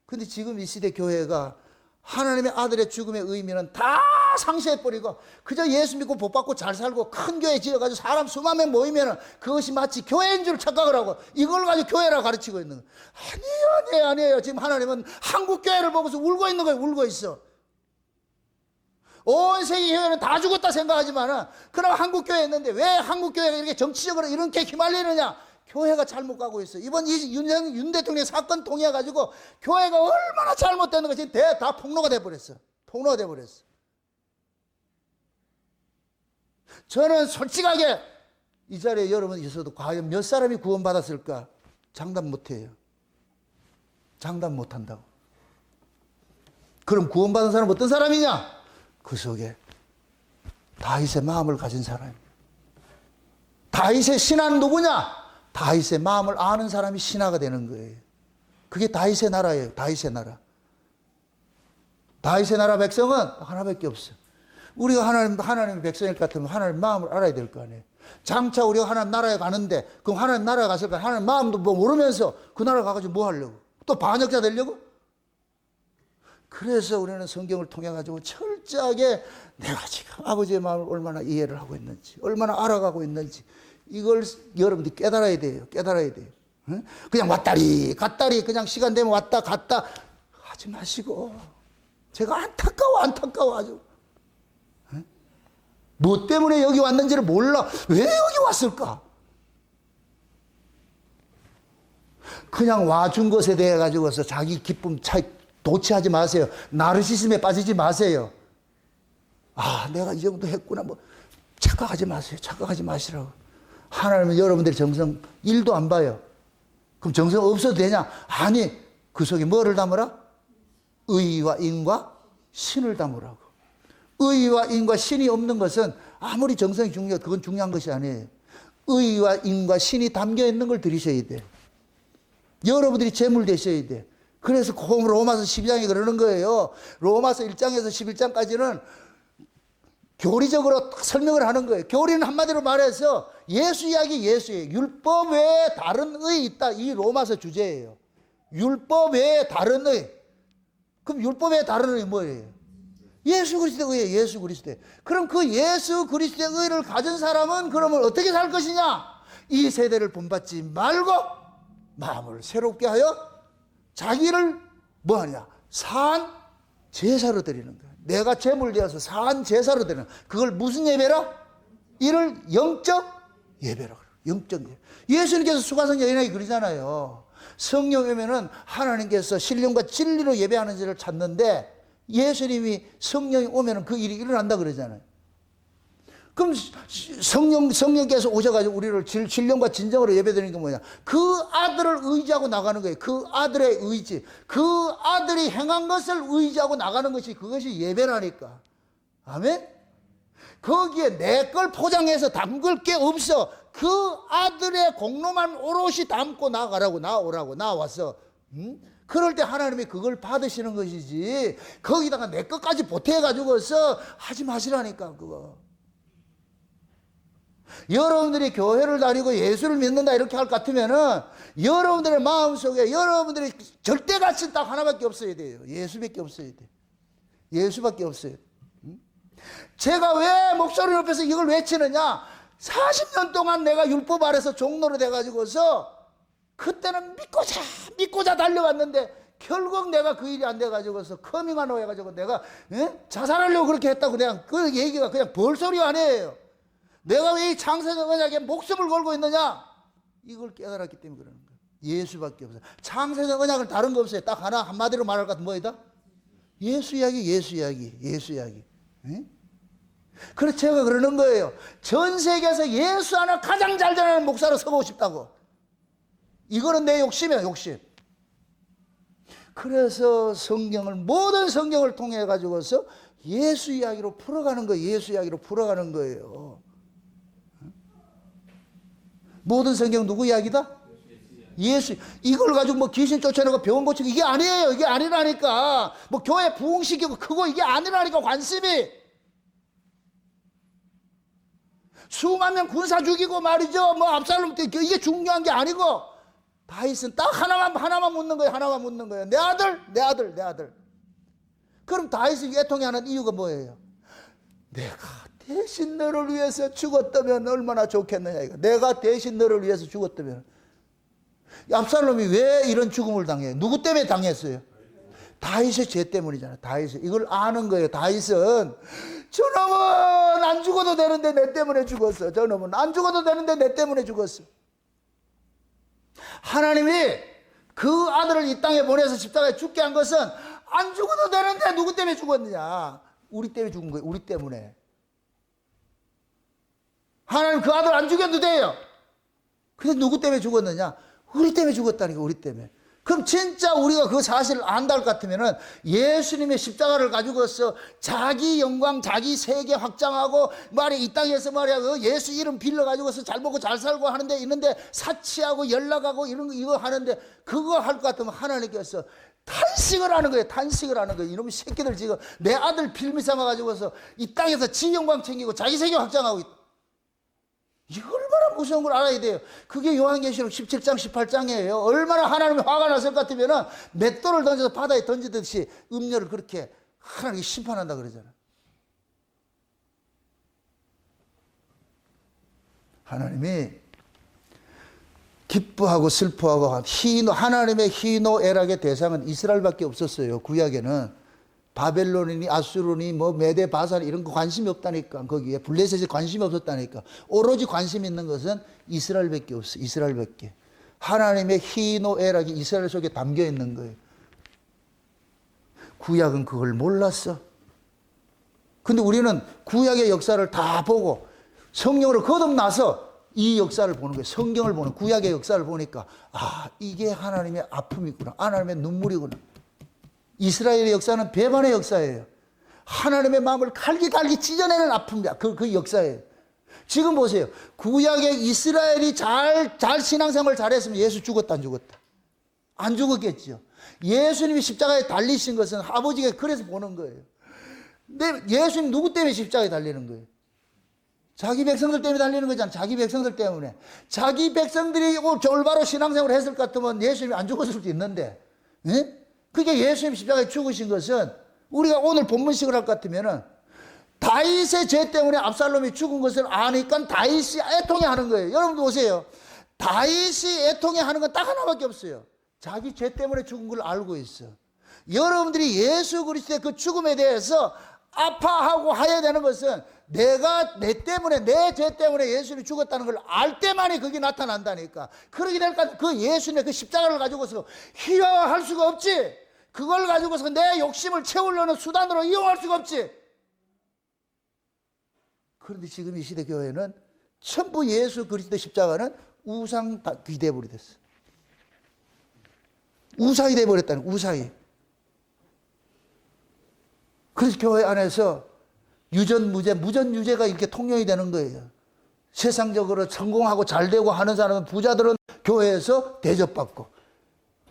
근데 지금 이 시대 교회가 하나님의 아들의 죽음의 의미는 다 상쇄해버리고 그저 예수 믿고 복받고 잘 살고 큰 교회 지어가지고 사람 수만 명 모이면 그것이 마치 교회인 줄 착각을 하고 이걸 가지고 교회라고 가르치고 있는 거예요. 아니에요. 지금 하나님은 한국 교회를 보고서 울고 있는 거예요. 울고 있어. 온 세계 교회는 다 죽었다 생각하지만은 그럼 한국 교회에 있는데 왜 한국 교회가 이렇게 정치적으로 이렇게 휘말리느냐? 교회가 잘못 가고 있어. 이번 윤 대통령 사건 통해 가지고 교회가 얼마나 잘못되는 것이 다 폭로가 돼 버렸어. 폭로가 돼 버렸어. 저는 솔직하게 이 자리에 여러분 있어도 과연 몇 사람이 구원받았을까? 장담 못 해요. 장담 못 한다고. 그럼 구원받은 사람은 어떤 사람이냐? 그 속에 다윗의 마음을 가진 사람. 다윗의 신하는 누구냐? 다윗의 마음을 아는 사람이 신하가 되는 거예요. 그게 다윗의 나라예요. 다윗의 나라. 다윗의 나라 백성은 하나밖에 없어요. 우리가 하나님의 백성일 것 같으면 하나님의 마음을 알아야 될 거 아니에요. 장차 우리가 하나님 나라에 가는데 그럼 하나님 나라에 갔을 까 하나님 마음도 뭐 모르면서 그 나라 가가지고 뭐 하려고? 또 반역자 되려고? 그래서 우리는 성경을 통해 가지고 철저하게 내가 지금 아버지의 마음을 얼마나 이해를 하고 있는지, 얼마나 알아가고 있는지 이걸 여러분들이 깨달아야 돼요. 깨달아야 돼요. 그냥 왔다리 갔다리 그냥 시간 되면 왔다 갔다 하지 마시고 제가 안타까워 아주. 뭐 때문에 여기 왔는지를 몰라. 왜 여기 왔을까? 그냥 와준 것에 대해 가지고서 자기 기쁨 도취하지 마세요. 나르시즘에 빠지지 마세요. 아, 내가 이 정도 했구나. 뭐 착각하지 마세요. 착각하지 마시라고. 하나님은 여러분들의 정성 1도 안 봐요. 그럼 정성 없어도 되냐? 아니, 그 속에 뭐를 담으라? 의와 인과 신을 담으라고. 의와 인과 신이 없는 것은 아무리 정성이 중요해도 그건 중요한 것이 아니에요. 의와 인과 신이 담겨 있는 걸 들이셔야 돼. 여러분들이 제물 되셔야 돼. 그래서 로마서 12장에 그러는 거예요. 로마서 1장에서 11장까지는 교리적으로 설명을 하는 거예요. 교리는 한마디로 말해서 예수 이야기, 예수예요. 율법 외에 다른 의 있다. 이 로마서 주제예요. 율법 외에 다른 의. 그럼 율법 외에 다른 의 뭐예요? 예수 그리스도의 의예요. 예수 그리스도의. 그럼 그 예수 그리스도의 의를 가진 사람은 그러면 어떻게 살 것이냐? 이 세대를 본받지 말고 마음을 새롭게 하여 자기를 뭐하냐? 산 제사로 드리는 거야. 내가 제물 되어서 산 제사로 드리는 거야. 그걸 무슨 예배라? 이를 영적 예배라 그래요. 영적 예배. 예수님께서 수가성 여인에게 그러잖아요. 성령 오면은 하나님께서 신령과 진리로 예배하는 자를 찾는데 예수님이 성령이 오면은 그 일이 일어난다 그러잖아요. 그럼 성령께서 오셔가지고 우리를 신령과 진정으로 예배드리는 게 뭐냐? 그 아들을 의지하고 나가는 거예요. 그 아들의 의지. 그 아들이 행한 것을 의지하고 나가는 것이 그것이 예배라니까. 아멘? 거기에 내 걸 포장해서 담글 게 없어. 그 아들의 공로만 오롯이 담고 나가라고, 나와서. 그럴 때 하나님이 그걸 받으시는 것이지. 거기다가 내 것까지 보태가지고서 하지 마시라니까, 그거. 여러분들이 교회를 다니고 예수를 믿는다 이렇게 할 것 같으면은 여러분들의 마음속에 여러분들이 절대 가치는 딱 하나밖에 없어야 돼요. 예수밖에 없어야 돼. 예수밖에 없어요. 제가 왜 목소리 높여서 이걸 외치느냐? 40년 동안 내가 율법 아래서 종로로 돼가지고서 그때는 믿고자 달려왔는데 결국 내가 그 일이 안 돼가지고서 커밍아웃 해가지고 내가 자살하려고 그렇게 했다고 그냥 그 얘기가 그냥 벌소리 아니에요. 내가 왜 이 창세전 언약에 목숨을 걸고 있느냐? 이걸 깨달았기 때문에 그러는 거예요. 예수밖에 없어요. 창세전 언약은 다른 거 없어요. 딱 하나 한마디로 말할 것 같으면 뭐이다? 예수 이야기, 예수 이야기, 예수 이야기. 그래서 제가 그러는 거예요. 전 세계에서 예수 하나 가장 잘 전하는 목사로 서고 싶다고. 이거는 내 욕심이야, 욕심. 그래서 모든 성경을 통해 가지고서 예수 이야기로 풀어가는 거예요. 예수 이야기로 풀어가는 거예요. 모든 성경 누구 이야기다? 예수, 이걸 가지고 뭐 귀신 쫓아내고 병원 고치고 이게 아니에요. 이게 아니라니까. 뭐 교회 부흥시키고 그거 이게 아니라니까 관심이. 수만 명 군사 죽이고 말이죠. 뭐 압살롬 때 이게 중요한 게 아니고 다윗은 딱 하나만 묻는 거예요. 하나만 묻는 거예요. 내 아들, 내 아들, 내 아들. 그럼 다윗을 애통해하는 이유가 뭐예요? 내가 대신 너를 위해서 죽었다면 얼마나 좋겠느냐 이거. 내가 대신 너를 위해서 죽었다면. 압살롬이 왜 이런 죽음을 당해요? 누구 때문에 당했어요? 다윗의 죄 때문이잖아요. 다윗은 이걸 아는 거예요. 다윗은 저놈은 안 죽어도 되는데 내 때문에 죽었어. 저놈은 안 죽어도 되는데 내 때문에 죽었어. 하나님이 그 아들을 이 땅에 보내서 십자가에 죽게 한 것은 안 죽어도 되는데 누구 때문에 죽었느냐? 우리 때문에 죽은 거예요. 우리 때문에. 하나님 그 아들 안 죽여도 돼요. 근데 누구 때문에 죽었느냐? 우리 때문에 죽었다니까. 우리 때문에. 그럼 진짜 우리가 그 사실을 안다 할 것 같으면은 예수님의 십자가를 가지고서 자기 영광, 자기 세계 확장하고 말이야 이 땅에서 말이야 그 예수 이름 빌려 가지고서 잘 먹고 잘 살고 하는데 있는데 사치하고 연락하고 이런 거 이거 하는데 그거 할 것 같으면 하나님께서 탄식을 하는 거예요. 탄식을 하는 거예요. 이놈의 새끼들 지금 내 아들 빌미 삼아 가지고서 이 땅에서 지 영광 챙기고 자기 세계 확장하고 있다. 이거 얼마나 무서운 걸 알아야 돼요. 그게 요한계시록 17장 18장이에요. 얼마나 하나님이 화가 났을 것 같으면 맷돌을 던져서 바다에 던지듯이 음료를 그렇게 하나님이 심판한다 그러잖아요. 하나님이 기뻐하고 슬퍼하고 하나님의 희노애락의 대상은 이스라엘밖에 없었어요. 구약에는 바벨론이니 아수르니 뭐 메데 바산 이런 거 관심이 없다니까. 거기에 블레셋에 관심이 없었다니까. 오로지 관심 있는 것은 이스라엘밖에 없어. 이스라엘밖에. 하나님의 희노애락이 이스라엘 속에 담겨 있는 거예요. 구약은 그걸 몰랐어. 근데 우리는 구약의 역사를 다 보고 성령으로 거듭나서 이 역사를 보는 거예요. 성경을 보는 구약의 역사를 보니까 아 이게 하나님의 아픔이구나. 하나님의 눈물이구나. 이스라엘의 역사는 배반의 역사예요. 하나님의 마음을 갈기갈기 찢어내는 아픔이야. 그 역사예요. 지금 보세요. 구약의 이스라엘이 잘 신앙생활 잘했으면 예수 죽었다 안 죽었다? 안 죽었겠죠. 예수님이 십자가에 달리신 것은 아버지가 그래서 보는 거예요. 근데 예수님 누구 때문에 십자가에 달리는 거예요? 자기 백성들 때문에 달리는 거잖아. 자기 백성들 때문에. 자기 백성들이 올바로 신앙생활을 했을 것 같으면 예수님이 안 죽었을 수도 있는데. 예? 그게 예수님 십자가에 죽으신 것은 우리가 오늘 본문식을 할 것 같으면은 다윗의 죄 때문에 압살롬이 죽은 것을 아니까 다윗이 애통해하는 거예요. 여러분도 보세요. 다윗이 애통해하는 건 딱 하나밖에 없어요. 자기 죄 때문에 죽은 걸 알고 있어. 여러분들이 예수 그리스도의 그 죽음에 대해서 아파하고 하야 되는 것은 내가 내 때문에 내 죄 때문에 예수님이 죽었다는 걸 알 때만이 그게 나타난다니까. 그러게 될까 그 예수님의 그 십자가를 가지고서 희화화할 수가 없지. 그걸 가지고서 내 욕심을 채우려는 수단으로 이용할 수가 없지. 그런데 지금 이 시대 교회는 전부 예수 그리스도 십자가는 우상이 되어버렸어. 우상이 되어버렸다는 우상이. 그래서 교회 안에서 유전무죄, 무전유죄가 이렇게 통용이 되는 거예요. 세상적으로 성공하고 잘되고 하는 사람은 부자들은 교회에서 대접받고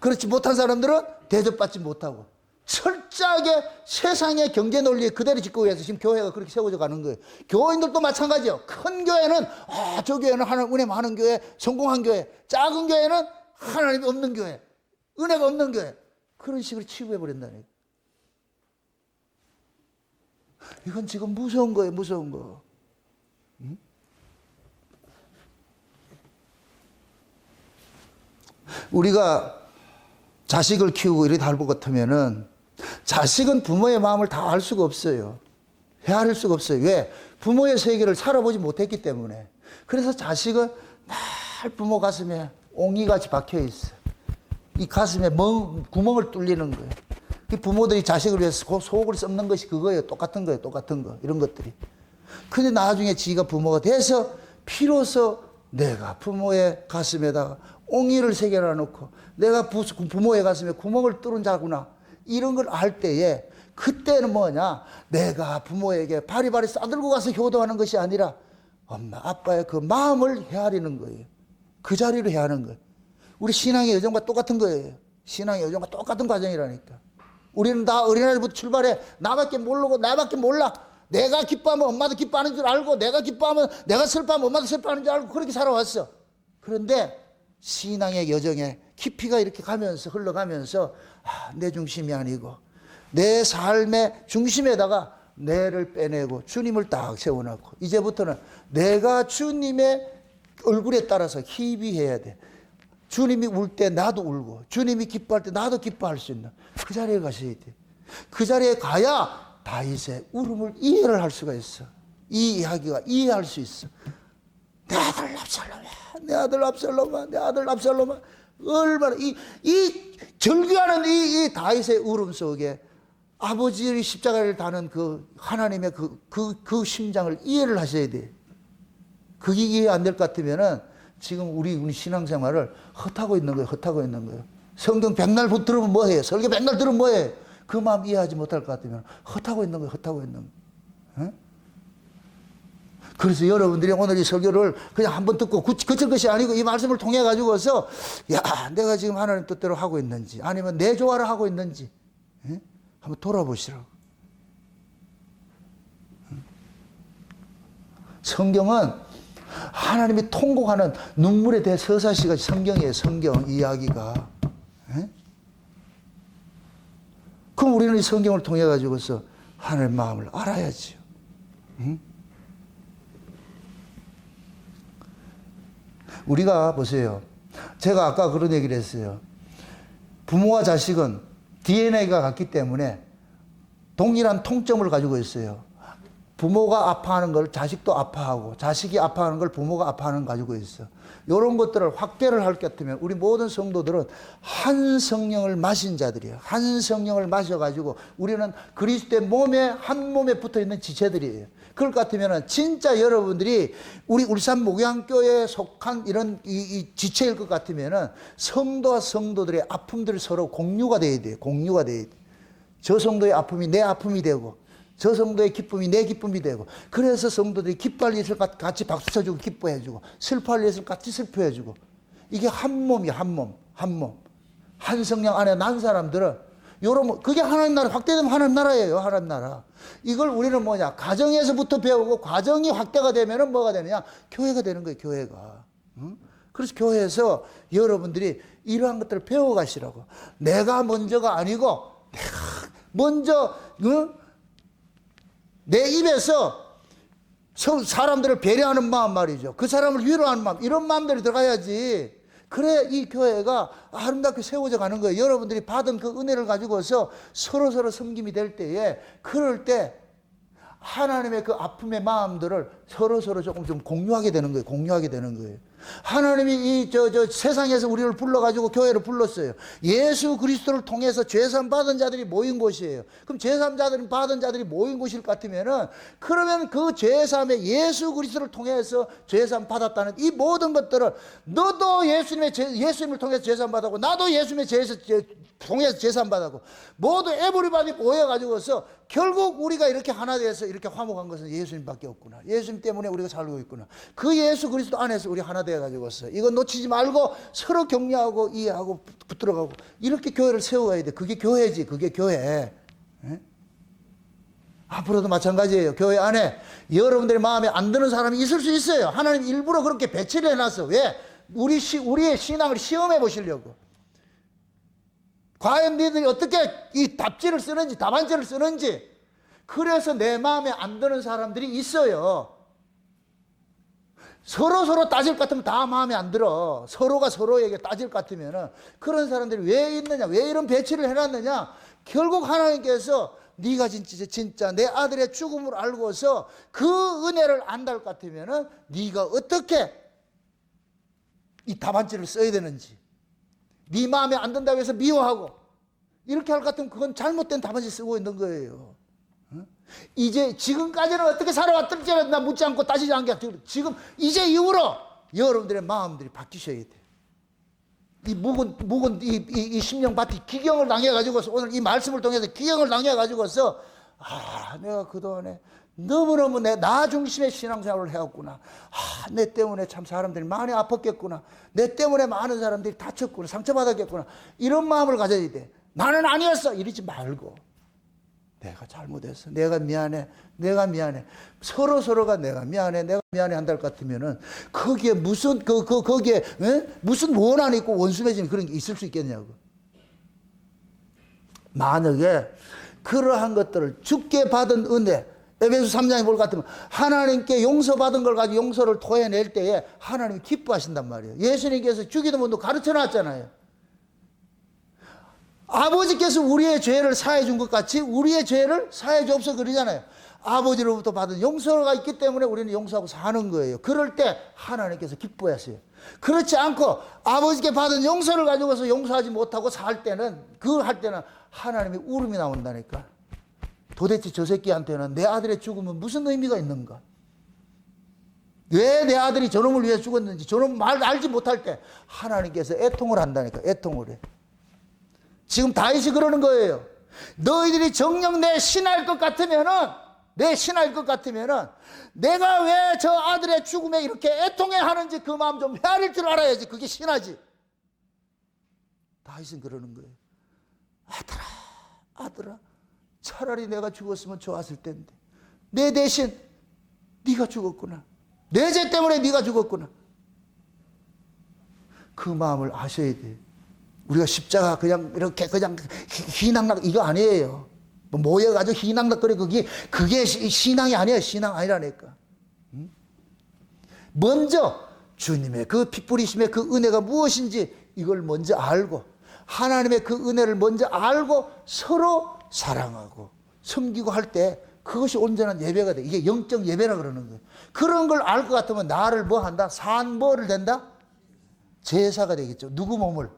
그렇지 못한 사람들은 대접받지 못하고 철저하게 세상의 경제 논리에 그대로 짓고 위해서 지금 교회가 그렇게 세워져 가는 거예요. 교인들도 마찬가지예요. 큰 교회는 저 교회는 하나님 은혜 많은 교회, 성공한 교회. 작은 교회는 하나님이 없는 교회, 은혜가 없는 교회. 그런 식으로 치부해버린다니까. 이건 지금 무서운 거예요. 무서운 거. 응? 우리가 자식을 키우고 이렇게 할 것 같으면은 자식은 부모의 마음을 다 알 수가 없어요. 헤아릴 수가 없어요. 왜? 부모의 세계를 살아보지 못했기 때문에. 그래서 자식은 날 부모 가슴에 옹이같이 박혀 있어. 이 가슴에 구멍을 뚫리는 거예요. 부모들이 자식을 위해서 속을 썩는 것이 그거예요. 똑같은 거예요. 똑같은 거. 이런 것들이. 근데 나중에 지가 부모가 돼서 비로소 내가 부모의 가슴에다가 옹이를 새겨놔 놓고 내가 부모의 가슴에 구멍을 뚫은 자구나. 이런 걸 알 때에 그때는 뭐냐. 내가 부모에게 바리바리 싸들고 가서 효도하는 것이 아니라 엄마 아빠의 그 마음을 헤아리는 거예요. 그 자리로 헤아리는 거예요. 우리 신앙의 여정과 똑같은 거예요. 신앙의 여정과 똑같은 과정이라니까. 우리는 다 어린아이부터 출발해. 나밖에 모르고 나밖에 몰라. 내가 기뻐하면 엄마도 기뻐하는 줄 알고, 내가 기뻐하면, 내가 슬퍼하면 엄마도 슬퍼하는 줄 알고 그렇게 살아왔어. 그런데 신앙의 여정에 깊이가 이렇게 가면서 흘러가면서 내 중심이 아니고 내 삶의 중심에다가 내를 빼내고 주님을 딱 세워놓고 이제부터는 내가 주님의 얼굴에 따라서 희비해야 돼. 주님이 울 때 나도 울고 주님이 기뻐할 때 나도 기뻐할 수 있는 그 자리에 가셔야 돼. 그 자리에 가야 다윗의 울음을 이해를 할 수가 있어. 이 이야기가 이해할 수 있어. 내 아들 압살롬아, 내 아들 압살롬아, 내 아들 압살롬아. 얼마나 이 절규하는 이 다윗의 울음 속에 아버지의 십자가를 다는 그 하나님의 그 심장을 이해를 하셔야 돼. 그게 이해 안 될 것 같으면은 지금 우리 신앙생활을 헛하고 있는 거예요. 헛하고 있는 거예요. 성경 백날 들으면 뭐해요? 설교 백날 들으면 뭐해요? 그 마음 이해하지 못할 것 같으면 헛하고 있는 거예요. 헛하고 있는 거예요. 응? 그래서 여러분들이 오늘 이 설교를 그냥 한번 듣고 그칠 것이 아니고 이 말씀을 통해 가지고서 야, 내가 지금 하나님 뜻대로 하고 있는지 아니면 내 조화를 하고 있는지 응? 한번 돌아보시라고. 응? 성경은 하나님이 통곡하는 눈물에 대해 서사시가 성경이에요. 성경 이야기가. 응? 그럼 우리는 이 성경을 통해 가지고서 하나님의 마음을 알아야지요. 응? 우리가 보세요. 제가 아까 그런 얘기를 했어요. 부모와 자식은 DNA가 같기 때문에 동일한 통점을 가지고 있어요. 부모가 아파하는 걸 자식도 아파하고 자식이 아파하는 걸 부모가 아파하는 걸 가지고 있어. 이런 것들을 확대를 할 것 같으면 우리 모든 성도들은 한 성령을 마신 자들이에요. 한 성령을 마셔가지고 우리는 그리스도의 몸에 한 몸에 붙어있는 지체들이에요. 그럴 것 같으면 진짜 여러분들이 우리 울산 목양교회에 속한 이런 이 지체일 것 같으면 성도와 성도들의 아픔들이 서로 공유가 돼야 돼요. 공유가 돼야 돼요. 저 성도의 아픔이 내 아픔이 되고 저 성도의 기쁨이 내 기쁨이 되고 그래서 성도들이 기뻐할 일을 같이 박수 쳐주고 기뻐해주고 슬퍼할 일을 같이 슬퍼해주고 이게 한 몸이야. 한 몸. 한 몸. 한 성령 안에 난 사람들은 요런 그게 하나님 나라 확대되면 하나님 나라예요. 하나님 나라. 이걸 우리는 뭐냐 가정에서부터 배우고 과정이 확대가 되면은 뭐가 되느냐 교회가 되는 거예요. 교회가. 응? 그래서 교회에서 여러분들이 이러한 것들을 배워가시라고. 내가 먼저가 아니고 내가 먼저 응? 내 입에서 사람들을 배려하는 마음 말이죠. 그 사람을 위로하는 마음 이런 마음들이 들어가야지. 그래 이 교회가 아름답게 세워져 가는 거예요. 여러분들이 받은 그 은혜를 가지고서 서로 섬김이 될 때에 그럴 때 하나님의 그 아픔의 마음들을 서로 조금 좀 공유하게 되는 거예요. 공유하게 되는 거예요. 하나님이 이 세상에서 우리를 불러가지고 교회를 불렀어요. 예수 그리스도를 통해서 죄산 받은 자들이 모인 곳이에요. 그럼 죄산 받은 자들이 모인 곳일 것 같으면은 그러면 그 죄삼에 예수 그리스도를 통해서 죄산 받았다는 이 모든 것들을 너도 예수님을 통해서 죄산 받았고 나도 예수님의 통해서 죄산 받았고 모두 에브리바디 모여가지고서 결국 우리가 이렇게 하나 돼서 이렇게 화목한 것은 예수님밖에 없구나. 예수님 때문에 우리가 살고 있구나. 그 예수 그리스도 안에서 우리 하나 돼가지고서 이거 놓치지 말고 서로 격려하고 이해하고 붙들어가고 이렇게 교회를 세워가야 돼. 그게 교회지. 그게 교회. 에? 앞으로도 마찬가지예요. 교회 안에 여러분들의 마음에 안 드는 사람이 있을 수 있어요. 하나님 일부러 그렇게 배치를 해놨어. 왜? 우리의 신앙을 시험해 보시려고. 과연 너희들이 어떻게 이 답지를 쓰는지 답안지를 쓰는지 그래서 내 마음에 안 드는 사람들이 있어요. 서로 따질 것 같으면 다 마음에 안 들어. 서로가 서로에게 따질 것 같으면 그런 사람들이 왜 있느냐 왜 이런 배치를 해놨느냐 결국 하나님께서 네가 진짜 내 아들의 죽음을 알고서 그 은혜를 안다 할 것 같으면 네가 어떻게 이 답안지를 써야 되는지 네 마음에 안 든다고 해서 미워하고 이렇게 할 것 같으면 그건 잘못된 답안지 쓰고 있는 거예요. 이제 지금까지는 어떻게 살아왔던지 나 묻지 않고 따지지 않게 지금 이제 이후로 여러분들의 마음들이 바뀌셔야 돼. 이 묵은 이 심령밭이 기경을 당해가지고서 오늘 이 말씀을 통해서 기경을 당해가지고서 내가 그동안에 너무너무 나 중심의 신앙생활을 해왔구나. 내 때문에 참 사람들이 많이 아팠겠구나. 내 때문에 많은 사람들이 다쳤구나. 상처받았겠구나. 이런 마음을 가져야 돼. 나는 아니었어. 이러지 말고. 내가 잘못했어. 내가 미안해. 내가 미안해. 서로가 내가 미안해. 내가 미안해 한다 것 같으면은 거기에 거기에 무슨 원한이 있고 원수 맺음이 그런 게 있을 수 있겠냐고. 만약에 그러한 것들을 주께 받은 은혜, 에베소 3장에 볼 것 같으면 하나님께 용서받은 걸 가지고 용서를 토해낼 때에 하나님이 기뻐하신단 말이에요. 예수님께서 주기도 문도 가르쳐 놨잖아요. 아버지께서 우리의 죄를 사해 준 것 같이 우리의 죄를 사해 주옵소서 그러잖아요. 아버지로부터 받은 용서가 있기 때문에 우리는 용서하고 사는 거예요. 그럴 때 하나님께서 기뻐하세요. 그렇지 않고 아버지께 받은 용서를 가지고서 용서하지 못하고 살 때는 할 때는 하나님의 울음이 나온다니까. 도대체 저 새끼한테는 내 아들의 죽음은 무슨 의미가 있는가? 왜 내 아들이 저놈을 위해 죽었는지 저놈 말 알지 못할 때 하나님께서 애통을 한다니까. 애통을 해. 지금 다윗이 그러는 거예요. 너희들이 정녕 내 신할 것 같으면은 내가 왜 저 아들의 죽음에 이렇게 애통해 하는지 그 마음 좀 헤아릴 줄 알아야지. 그게 신하지. 다윗은 그러는 거예요. 아들아 차라리 내가 죽었으면 좋았을 텐데 내 대신 네가 죽었구나. 내 죄 때문에 네가 죽었구나. 그 마음을 아셔야 돼요. 우리가 십자가 그냥 이렇게 그냥 희낙낙 이거 아니에요. 모여가지고 희낙낙거려 그게 신앙이 아니에요. 신앙 아니라니까. 먼저 주님의 그 피 뿌리심의 그 은혜가 무엇인지 이걸 먼저 알고 하나님의 그 은혜를 먼저 알고 서로 사랑하고 섬기고 할 때 그것이 온전한 예배가 돼. 이게 영적 예배라 그러는 거예요. 그런 걸 알 것 같으면 나를 뭐 한다? 뭐를 된다? 제사가 되겠죠. 누구 몸을?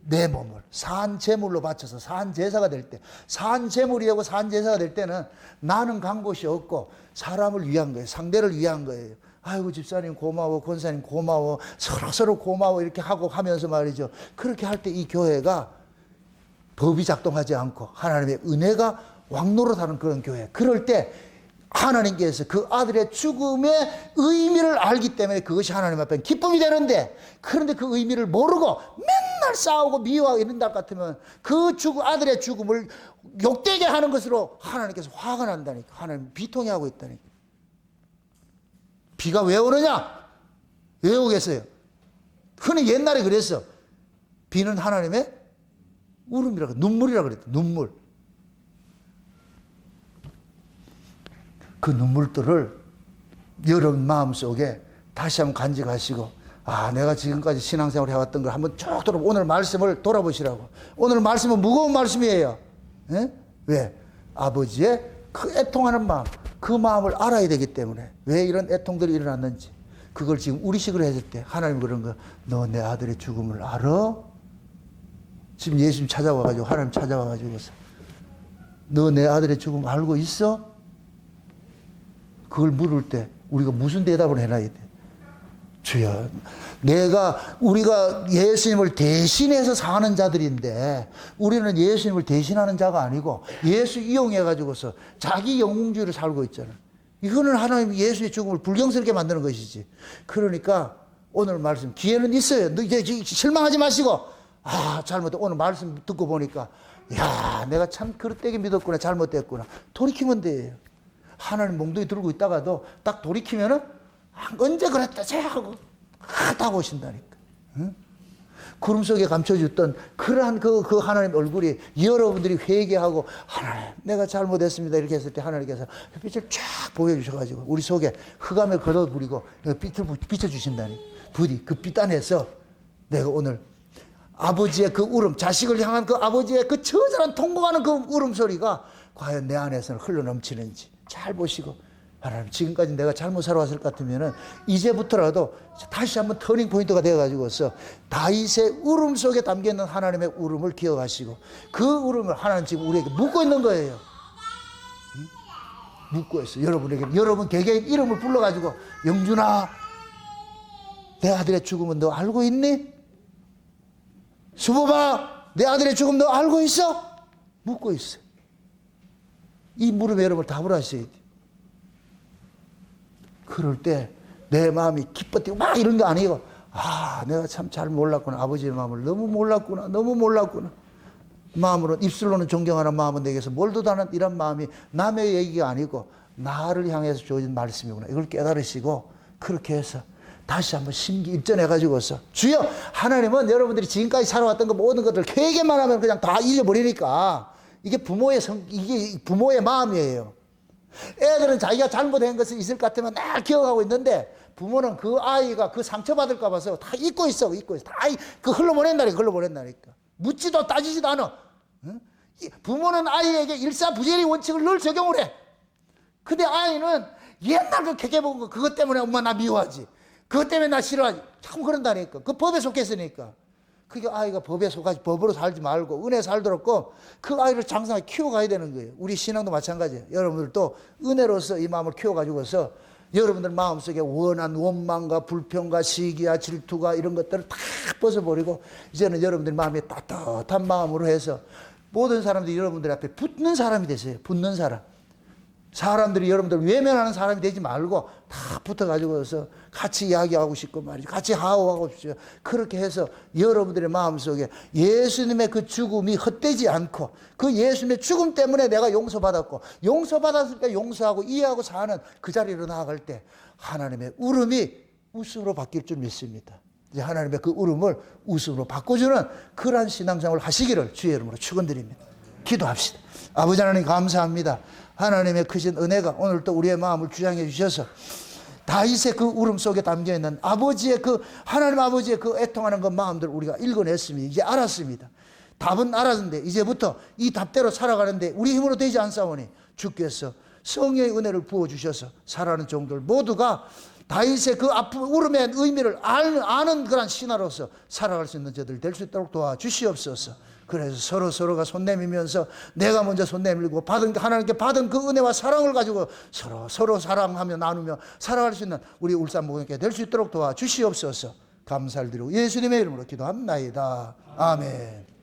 내 몸을 산제물로 바쳐서 산제사가 될 때, 산제물이고 산제사가 될 때는 나는 간 곳이 없고 사람을 위한 거예요. 상대를 위한 거예요. 아이고 집사님 고마워, 권사님 고마워, 서로 고마워 이렇게 하고 하면서 말이죠. 그렇게 할 때 이 교회가 법이 작동하지 않고 하나님의 은혜가 왕노릇하는 그런 교회. 그럴 때 하나님께서 그 아들의 죽음의 의미를 알기 때문에 그것이 하나님 앞에 기쁨이 되는데, 그런데 그 의미를 모르고 맨날 싸우고 미워하고 이런다 같으면 그 아들의 죽음을 욕되게 하는 것으로 하나님께서 화가 난다니까. 하나님 비통해 하고 있다니까. 비가 왜 오느냐? 왜 오겠어요? 흔히 옛날에 그랬어. 비는 하나님의 울음이라고, 눈물이라고 그랬다. 눈물. 그 눈물들을 여러분 마음속에 다시 한번 간직하시고, 내가 지금까지 신앙생활을 해왔던 걸 한번 쭉 오늘 말씀을 돌아보시라고. 오늘 말씀은 무거운 말씀이에요. 에? 왜? 아버지의 그 애통하는 마음, 그 마음을 알아야 되기 때문에 왜 이런 애통들이 일어났는지 그걸 지금 우리식으로 했을 때 하나님 그런 거, 너 내 아들의 죽음을 알아? 지금 예수님 찾아와가지고, 하나님 찾아와가지고서 너 내 아들의 죽음 알고 있어? 그걸 물을 때 우리가 무슨 대답을 해놔야 돼? 주여, 우리가 예수님을 대신해서 사는 자들인데 우리는 예수님을 대신하는 자가 아니고 예수 이용해가지고서 자기 영웅주의를 살고 있잖아. 이거는 하나님 예수의 죽음을 불경스럽게 만드는 것이지. 그러니까 오늘 말씀 기회는 있어요. 너 이제 실망하지 마시고, 잘못해. 오늘 말씀 듣고 보니까 내가 참 그릇되게 믿었구나, 잘못됐구나, 돌이키면 돼요. 하나님 몽둥이 들고 있다가도 딱 돌이키면은 언제 그랬다 하고 딱 오신다니까. 응? 구름 속에 감춰졌던 그러한 그 하나님 얼굴이 여러분들이 회개하고 하나님 내가 잘못했습니다 이렇게 했을 때 하나님께서 빛을 쫙 보여주셔가지고 우리 속에 흑암을 걷어부리고 빛을 비춰주신다니. 부디 그 빛 안에서 내가 오늘 아버지의 그 울음, 자식을 향한 그 아버지의 그 처절한 통곡하는 그 울음소리가 과연 내 안에서는 흘러넘치는지 잘 보시고, 하나님 지금까지 내가 잘못 살아왔을 것 같으면은 이제부터라도 다시 한번 터닝 포인트가 되어가지고서 다윗의 울음 속에 담겨있는 하나님의 울음을 기억하시고 그 울음을 하나님 지금 우리에게 묻고 있는 거예요. 묻고 있어요. 여러분 개개인 이름을 불러가지고, 영준아 내 아들의 죽음은 너 알고 있니? 수보바 내 아들의 죽음 너 알고 있어? 묻고 있어요. 이 물음에 여러분 답을 하셔야 돼요. 그럴 때 내 마음이 기뻐뛰고 막 이런 게 아니고, 아, 내가 참 잘 몰랐구나. 아버지의 마음을 너무 몰랐구나. 너무 몰랐구나. 마음으로, 입술로는 존경하는 마음은 내게서 멀도다 하는 이런 마음이 남의 얘기가 아니고 나를 향해서 주어진 말씀이구나. 이걸 깨달으시고, 그렇게 해서 다시 한번 심기 입전해가지고서, 주여, 하나님은 여러분들이 지금까지 살아왔던 그 모든 것들 회개만 하면 그냥 다 잊어버리니까, 이게 이게 부모의 마음이에요. 애들은 자기가 잘못한 것이 있을 것 같으면 날 기억하고 있는데, 부모는 그 아이가 그 상처받을까 봐서 다 잊고 있어. 다 흘러보낸다니까. 묻지도 따지지도 않아. 부모는 아이에게 일사부재리 원칙을 늘 적용을 해. 근데 아이는 옛날 그 개개 먹은 거, 그것 때문에 엄마 나 미워하지. 그것 때문에 나 싫어하지. 참 그런다니까. 그 법에 속했으니까. 그게 아이가 법에 속하지, 법으로 살지 말고 은혜 살도록 그 아이를 장성하게 키워가야 되는 거예요. 우리 신앙도 마찬가지예요. 여러분들도 은혜로서 이 마음을 키워가지고서 여러분들 마음속에 원한 원망과 불평과 시기와 질투가 이런 것들을 다 벗어버리고, 이제는 여러분들 마음에 따뜻한 마음으로 해서 모든 사람들이 여러분들 앞에 붙는 사람이 되세요. 붙는 사람. 사람들이 여러분들 외면하는 사람이 되지 말고 다 붙어가지고서 같이 이야기하고 싶고 말이죠. 같이 하호하고 싶죠. 그렇게 해서 여러분들의 마음속에 예수님의 그 죽음이 헛되지 않고, 그 예수님의 죽음 때문에 내가 용서받았고, 용서받았을 때 용서하고 이해하고 사는 그 자리로 나아갈 때 하나님의 울음이 웃음으로 바뀔 줄 믿습니다. 이제 하나님의 그 울음을 웃음으로 바꿔주는 그러한 신앙생활을 하시기를 주의 이름으로 축원드립니다. 기도합시다. 아버지 하나님 감사합니다. 하나님의 크신 은혜가 오늘 또 우리의 마음을 주장해 주셔서 다윗의 그 울음 속에 담겨 있는 아버지의 그 하나님 아버지의 그 애통하는 그 마음들을 우리가 읽어냈습니다. 이제 알았습니다. 답은 알았는데 이제부터 이 답대로 살아가는데 우리 힘으로 되지 않사오니 주께서 성령의 은혜를 부어주셔서 살아가는 종들 모두가 다윗의 그 아픈 울음의 의미를 아는 그런 신하로서 살아갈 수 있는 저들 될 수 있도록 도와주시옵소서. 그래서 서로가 손 내밀면서 내가 먼저 손 내밀고 하나님께 받은 그 은혜와 사랑을 가지고 서로 사랑하며 나누며 살아갈 수 있는 우리 울산 목회가 될 수 있도록 도와주시옵소서. 감사를 드리고 예수님의 이름으로 기도합나이다. 아멘.